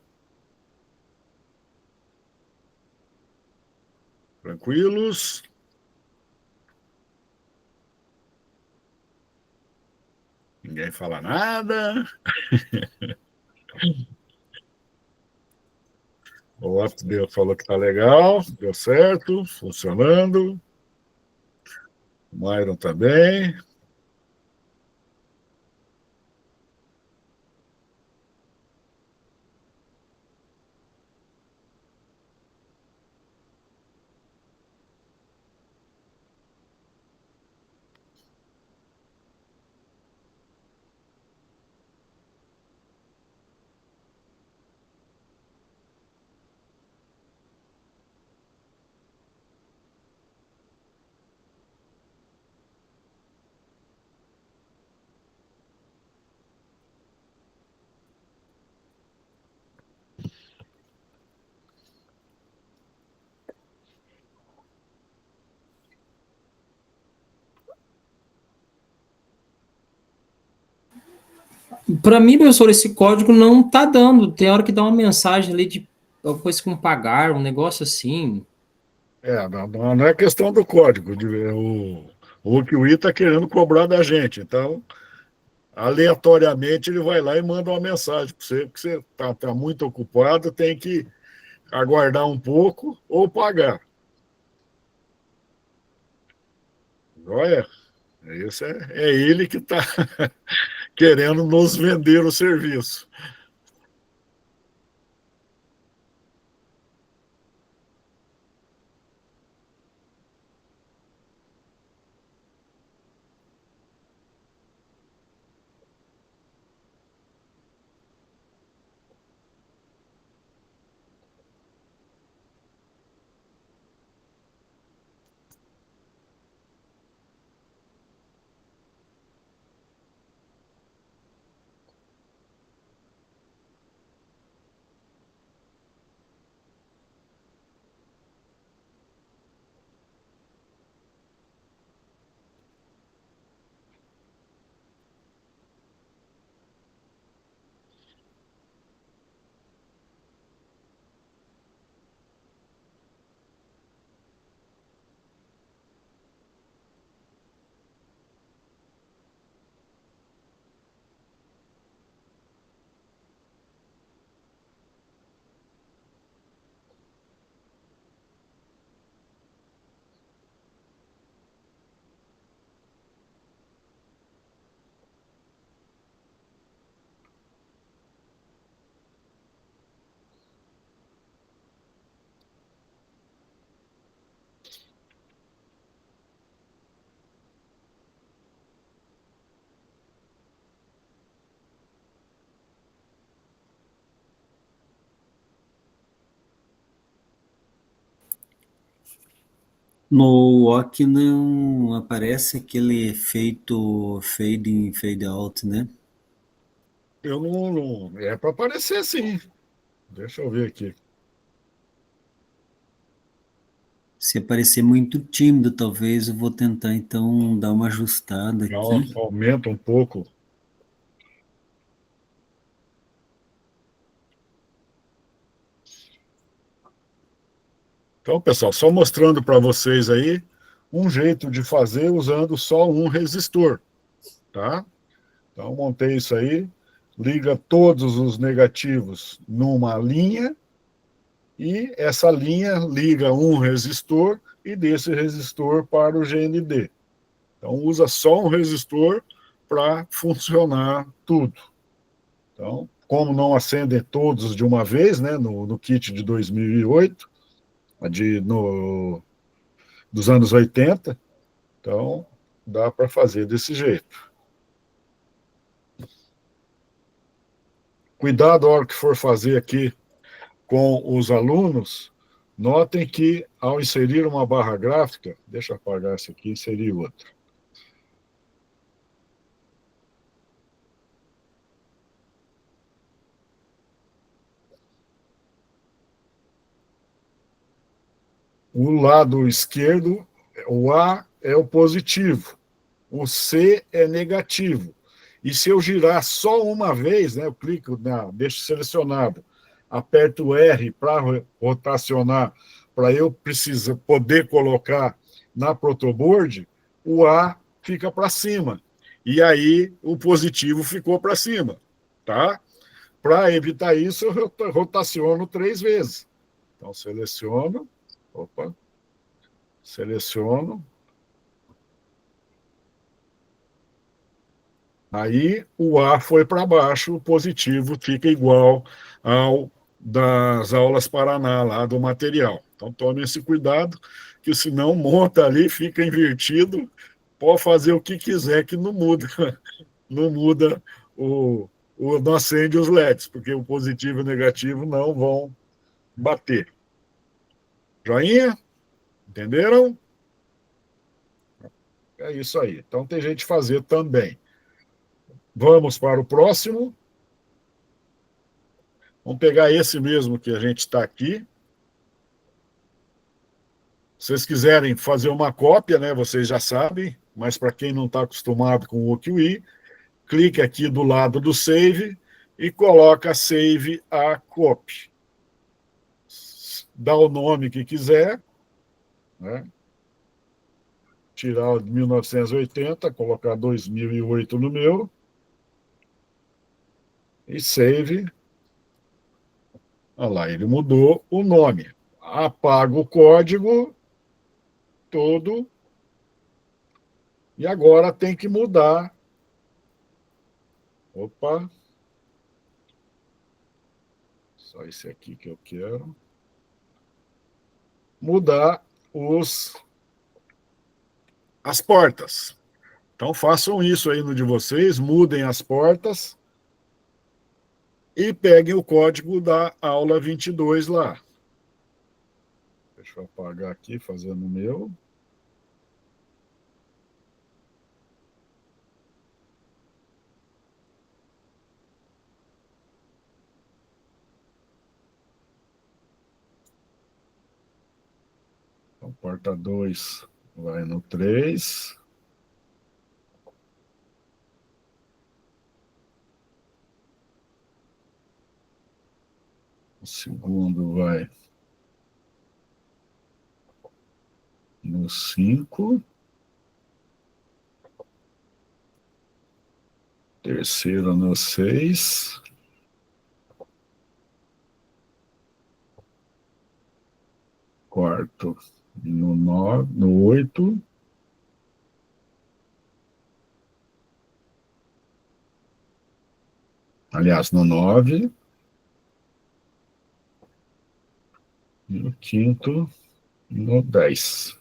Tranquilos? Ninguém fala nada? O Otto falou que está legal, deu certo, funcionando. O Myron também. Para mim, professor, esse código não tá dando. Tem hora que dá uma mensagem ali de alguma coisa como pagar, um negócio assim. Não é questão do código. O QI está querendo cobrar da gente. Então, aleatoriamente, ele vai lá e manda uma mensagem para você, porque você está muito ocupado, tem que aguardar um pouco ou pagar. Olha, é ele que está querendo nos vender o serviço. No walk não aparece aquele efeito fade in, fade out, né? Eu não é para aparecer sim. Deixa eu ver aqui. Se aparecer muito tímido, talvez eu vou tentar então dar uma ajustada aqui. Aumenta um pouco. Então, pessoal, só mostrando para vocês aí um jeito de fazer usando só um resistor, tá? Então, montei isso aí, liga todos os negativos numa linha e essa linha liga um resistor e desse resistor para o GND. Então, usa só um resistor para funcionar tudo. Então, como não acendem todos de uma vez, né, no kit de 2008, dos anos 80, então dá para fazer desse jeito. Cuidado a hora que for fazer aqui com os alunos, notem que ao inserir uma barra gráfica, deixa eu apagar essa aqui e inserir outra. O lado esquerdo, o A é o positivo, o C é negativo. E se eu girar só uma vez, né, eu clico, deixo selecionado, aperto o R para rotacionar, para eu poder colocar na protoboard, o A fica para cima. E aí o positivo ficou para cima, tá? Para evitar isso, eu rotaciono 3 vezes. Então, seleciono, seleciono. Aí o A foi para baixo, o positivo fica igual ao das aulas Paraná, lá do material. Então tome esse cuidado, que senão monta ali, fica invertido, pode fazer o que quiser que não muda. Não muda não acende os LEDs, porque o positivo e o negativo não vão bater. Joinha? Entenderam? É isso aí. Então tem gente fazer também. Vamos para o próximo. Vamos pegar esse mesmo que a gente está aqui. Se vocês quiserem fazer uma cópia, né, vocês já sabem, mas para quem não está acostumado com o OQI, clique aqui do lado do Save e coloca Save a Copy. Dá o nome que quiser, né? Tirar o de 1980, colocar 2008 no meu, e Save. Olha lá, ele mudou o nome. Apaga o código todo e agora tem que mudar. Opa. Só esse aqui que eu quero. Mudar as portas. Então façam isso aí no de vocês, mudem as portas e peguem o código da aula 22 lá. Deixa eu apagar aqui, fazendo o meu. Então, porta 2 vai no 3. O segundo vai no 5. Terceiro no 6. Quarto no 9, no 8. Aliás, no 9. E o quinto no 10.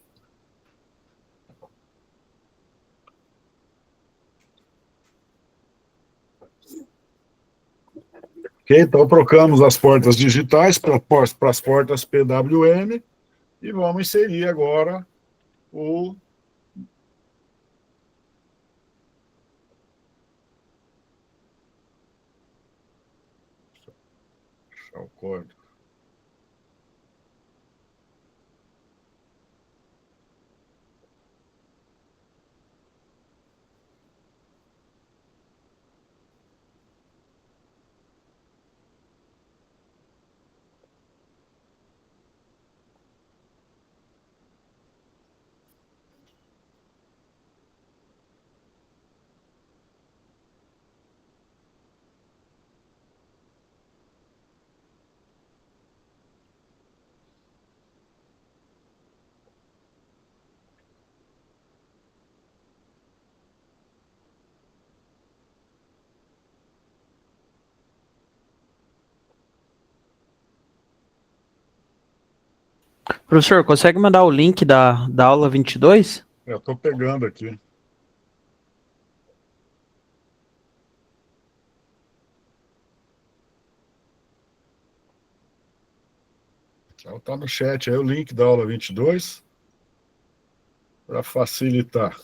Ok, então trocamos as portas digitais para as portas PWM e vamos inserir agora ou deixar o código. Professor, consegue mandar o link da aula 22? Eu estou pegando aqui. Então, tá no chat aí o link da aula 22 para facilitar.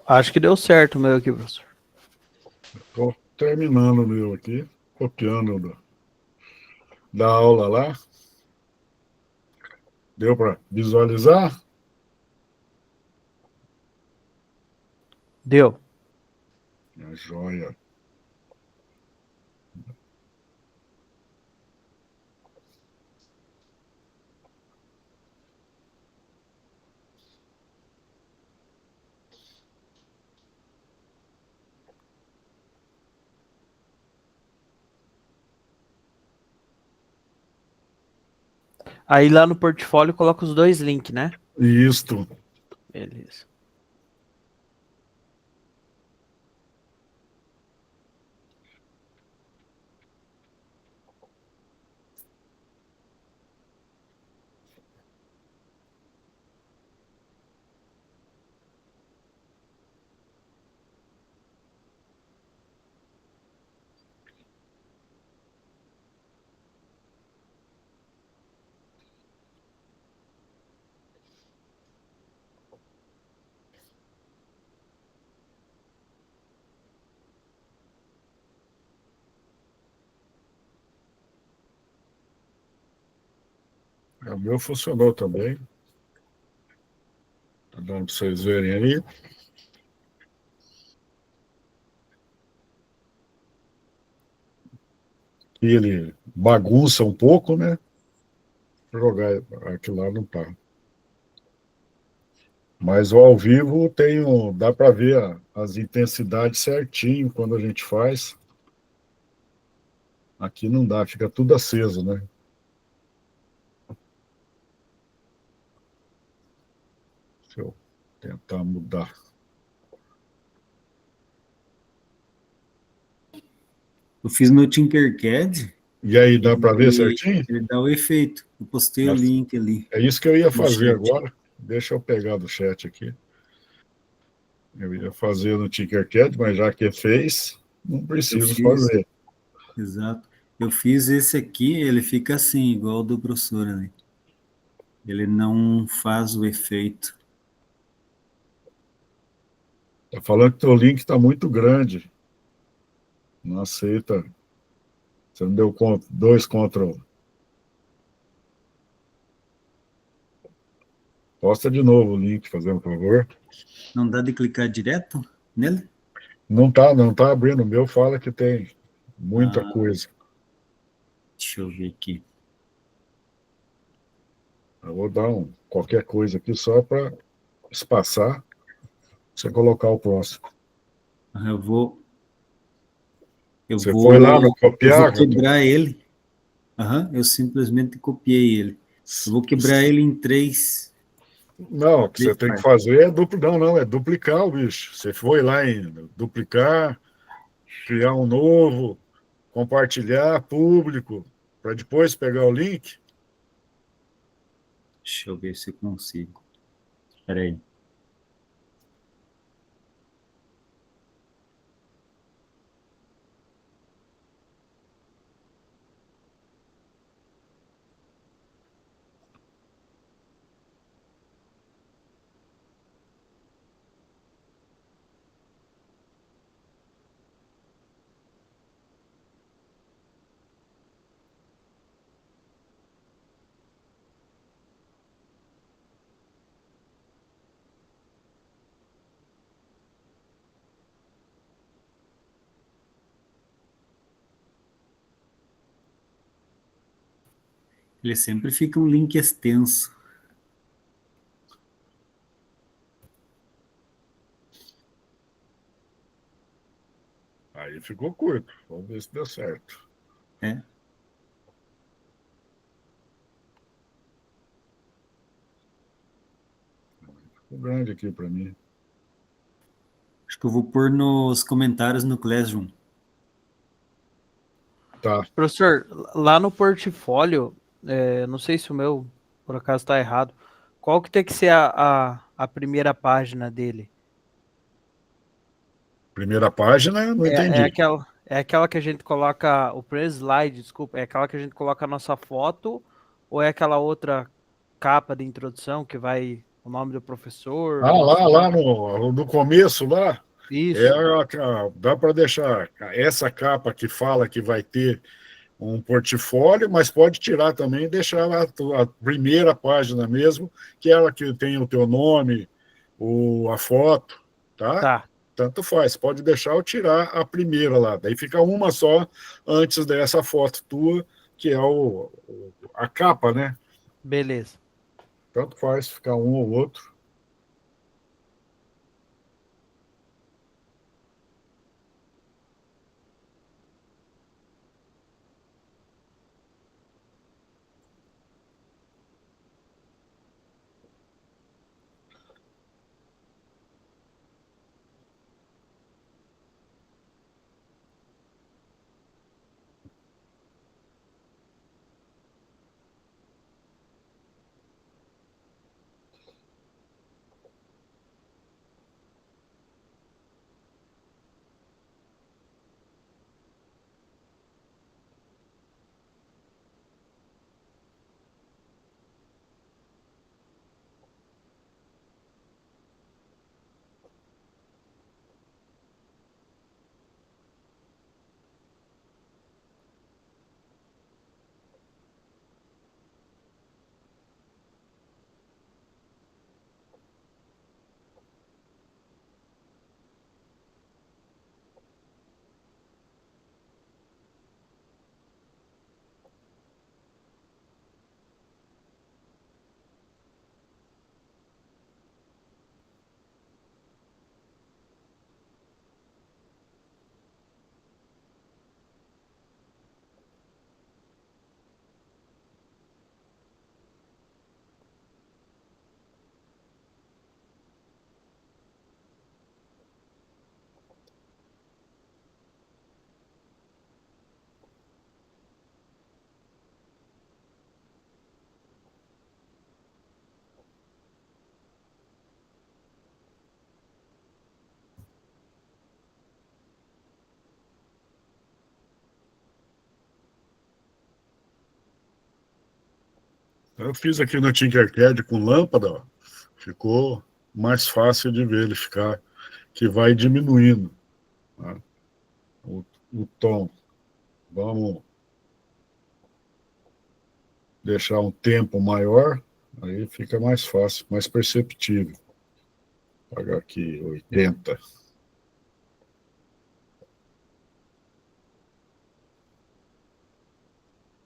Acho que deu certo o meu aqui, professor. Estou terminando o meu aqui, copiando da aula lá. Deu para visualizar? Deu. É joia. Aí lá no portfólio coloca os dois links, né? Isto. Beleza. O meu funcionou também. Tá dando para vocês verem aí. E ele bagunça um pouco, né? Jogar aquilo lá não tá. Mas o ao vivo dá para ver as intensidades certinho quando a gente faz. Aqui não dá, fica tudo aceso, né? Deixa eu tentar mudar. Eu fiz no Tinkercad. E aí, dá para ver certinho? Ele dá o efeito. Eu postei o link ali. É isso que eu ia fazer chat. agora. Deixa eu pegar do chat aqui. Eu ia fazer no Tinkercad, mas já que fez, não Eu preciso fiz, fazer. exato. Eu fiz esse aqui, ele fica assim, igual o do professor, né? Ele não faz o efeito. Tá falando que teu link está muito grande. Não aceita. Você não deu dois Ctrl. Posta de novo o link, fazendo um favor. Não dá de clicar direto nele? Não tá abrindo. O meu fala que tem muita Ah, coisa. deixa eu ver aqui. Eu vou dar qualquer coisa aqui só para espaçar, você colocar o próximo. Ah, eu Você foi lá no vou, eu vou copiar, Gato? quebrar ele. Aham, eu simplesmente copiei ele. Eu vou quebrar ele em Não, o que você três tem que partes. fazer é é duplicar o bicho. Você foi lá em duplicar, criar um novo, compartilhar, público, para depois pegar o link. Deixa eu ver se eu consigo. Espera aí. Ele sempre fica um link extenso. Aí ficou curto. Vamos ver se deu certo. É. Ficou grande aqui para mim. Acho que eu vou pôr nos comentários no Classroom. Tá. Professor, lá no portfólio, não sei se o meu, por acaso, está errado. Qual que tem que ser a primeira página dele? Primeira página, não entendi. É aquela que a gente coloca, o primeiro slide, desculpa, é aquela que a gente coloca a nossa foto, ou é aquela outra capa de introdução que vai o nome do professor, nosso Lá nome? no começo, lá, Isso, dá para deixar essa capa que fala que vai ter um portfólio, mas pode tirar também e deixar a primeira página mesmo, que é ela que tem o teu nome, a foto, tá? tá, Tanto faz, pode deixar ou tirar a primeira lá. Daí fica uma só antes dessa foto tua, que é a capa, né? beleza. Tanto faz ficar um ou outro. Eu fiz aqui no Tinkercad com lâmpada, ó. Ficou mais fácil de verificar que vai diminuindo, tá? o tom. Vamos deixar um tempo maior, aí fica mais fácil, mais perceptível. Vou pagar aqui 80.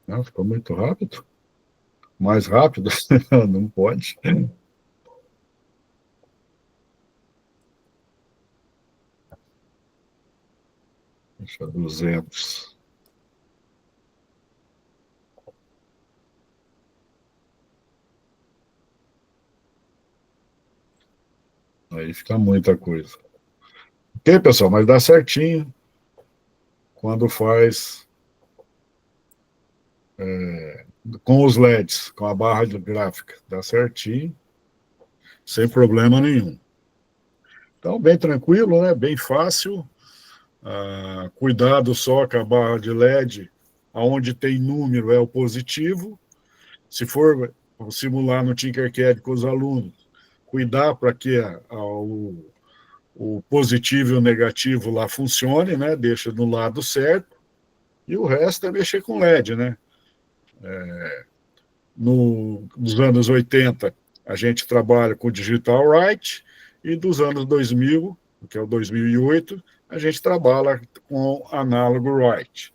Não, ficou muito rápido. Mais rápido? Não pode. Deixa 200. Aí fica muita coisa. Ok, pessoal, mas dá certinho quando faz com os LEDs, com a barra de gráfica. Dá certinho, sem problema nenhum. Então, bem tranquilo, né? Bem fácil. Cuidado só com a barra de LED, aonde tem número é o positivo. Se for simular no Tinkercad com os alunos, cuidar para que o positivo e o negativo lá funcione, né? Deixa no lado certo. E o resto é mexer com LED, né? Nos anos 80, a gente trabalha com Digital Write, e dos anos 2000, que é o 2008, a gente trabalha com Analog Write.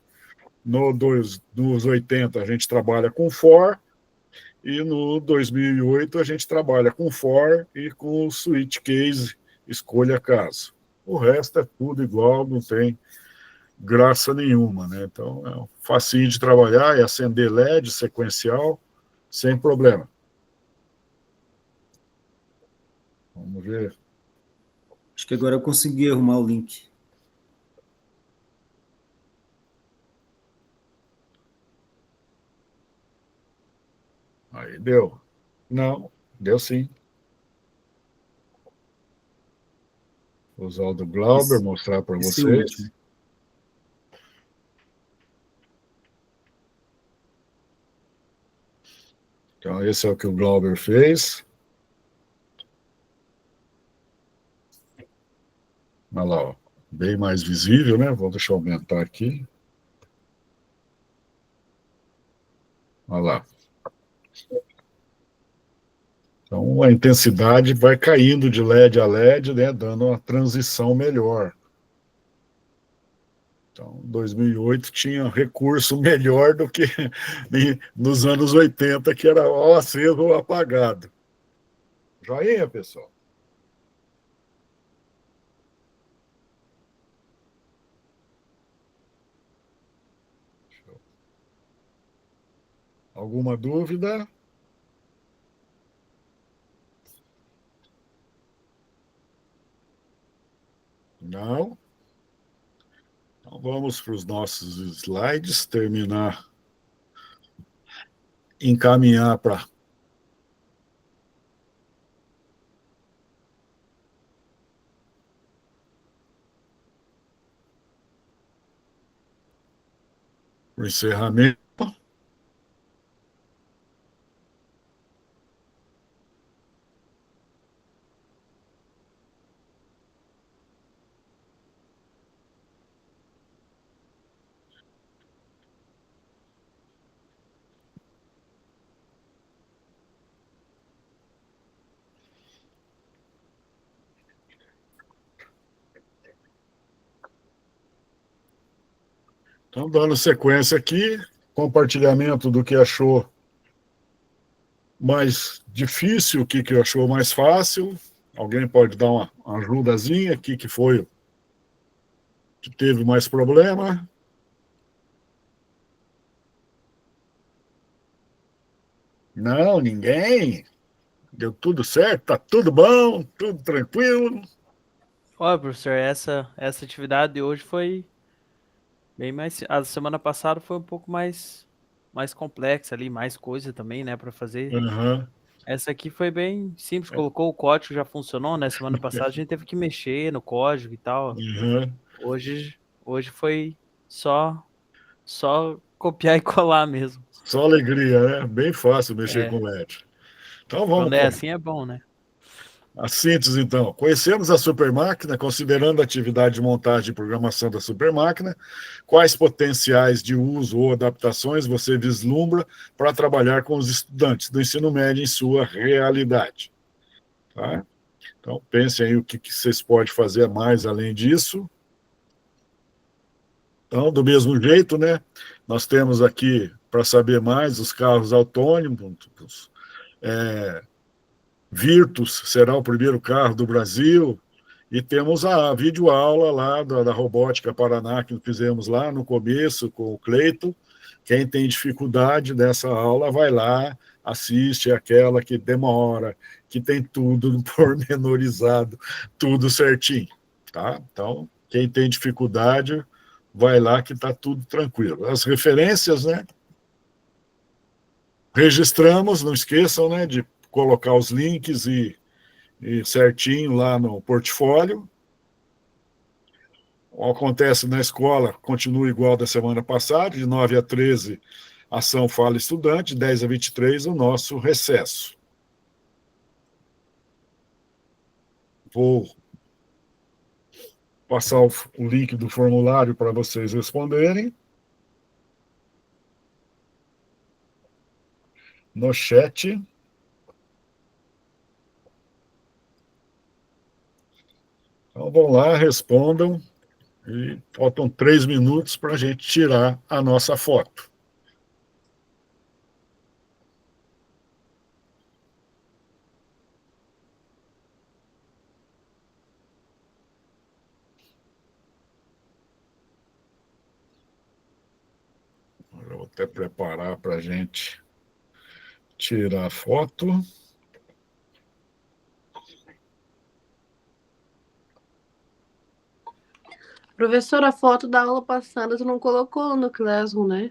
Nos 80, a gente trabalha com For, e no 2008 a gente trabalha com For e com Switch Case, escolha caso. O resto é tudo igual, não tem graça nenhuma, né? Então, é facinho de trabalhar, é acender LED sequencial, sem problema. Vamos ver. Acho que agora eu consegui arrumar o link. Aí, deu? Não, deu sim. Vou usar o do Glauber, mostrar para Esse é o vocês. último. Então, esse é o que o Glauber fez. Olha lá, ó, bem mais visível, né? Vou deixar eu aumentar aqui. Olha lá. Então, a intensidade vai caindo de LED a LED, né? Dando uma transição melhor. Então, 2008 tinha recurso melhor do que nos anos 80, que era ou aceso ou apagado. Joinha, pessoal? Alguma dúvida? Não? Então vamos para os nossos slides, terminar, encaminhar para o encerramento. Então, dando sequência aqui, compartilhamento do que achou mais difícil, o que achou mais fácil. Alguém pode dar uma ajudazinha, o que foi que teve mais problema? Não, ninguém. Deu tudo certo, tá tudo bom, tudo tranquilo. Olha, professor, essa atividade de hoje foi bem mais. A semana passada foi um pouco mais complexa ali, mais coisa também, né, para fazer. Uhum. Essa aqui foi bem simples, colocou o código, já funcionou, né? Semana passada a gente teve que mexer no código e tal. Uhum. Hoje foi só copiar e colar mesmo. Só alegria, né? Bem fácil mexer É, com LED. Então vamos quando é assim é bom, né? a síntese, então. Conhecemos a supermáquina, considerando a atividade de montagem e programação da supermáquina, quais potenciais de uso ou adaptações você vislumbra para trabalhar com os estudantes do ensino médio em sua realidade? Tá? Então, pensem aí o que vocês podem fazer mais além disso. Então, do mesmo jeito, né? Nós temos aqui, para saber mais, os carros autônomos. Virtus será o primeiro carro do Brasil. E temos a videoaula lá da Robótica Paraná, que fizemos lá no começo com o Cleito. Quem tem dificuldade dessa aula, vai lá, assiste aquela que demora, que tem tudo pormenorizado, tudo certinho. Tá? Então, quem tem dificuldade, vai lá que está tudo tranquilo. As referências, né? Registramos, não esqueçam, né, de colocar os links e certinho lá no portfólio. Acontece na escola, continua igual da semana passada, de 9 a 13, ação Fala Estudante, 10 a 23, o nosso recesso. Vou passar o link do formulário para vocês responderem no chat. Então vão lá, respondam, e faltam 3 minutos para a gente tirar a nossa foto. Eu vou até preparar para a gente tirar a foto. Professor, a foto da aula passada tu não colocou no Classroom, né?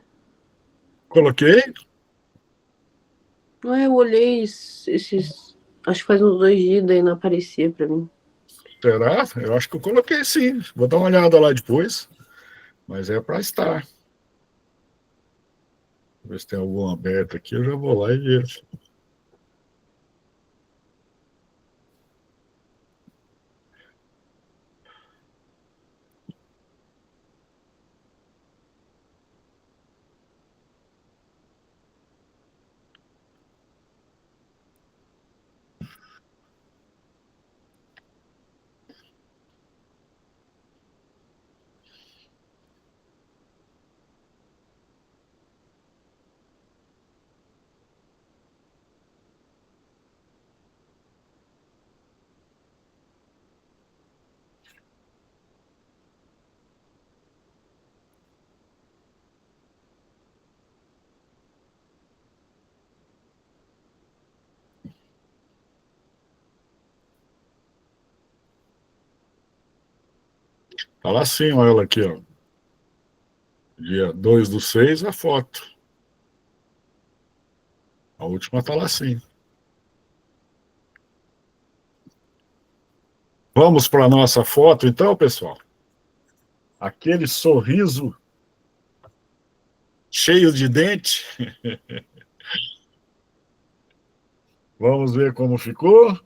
Coloquei? Não, eu olhei esses. Acho que faz uns 2 dias, daí não aparecia pra mim. Será? Eu acho que eu coloquei sim. Vou dar uma olhada lá depois. Mas é para estar. Ver se tem algum aberto aqui, eu já vou lá e vejo. Tá lá sim, olha ela aqui, ó. Dia 2/6, a foto. A última tá lá sim. Vamos para a nossa foto, então, pessoal? Aquele sorriso cheio de dente. Vamos ver como ficou.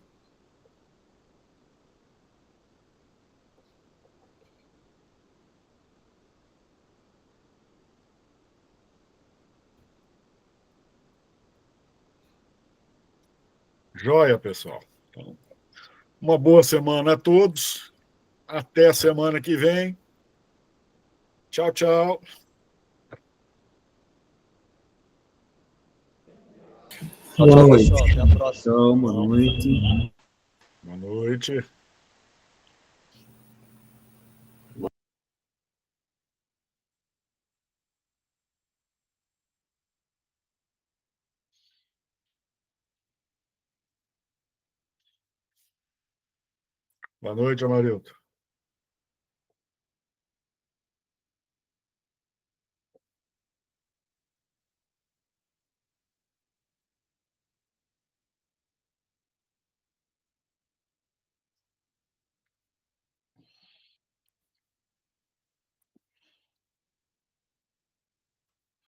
Joia, pessoal. Então, uma boa semana a todos. Até a semana que vem. Tchau, tchau. Tchau, Boa tchau, noite. pessoal. Até a próxima. Tchau, boa noite. Boa noite. Boa noite, Amarildo.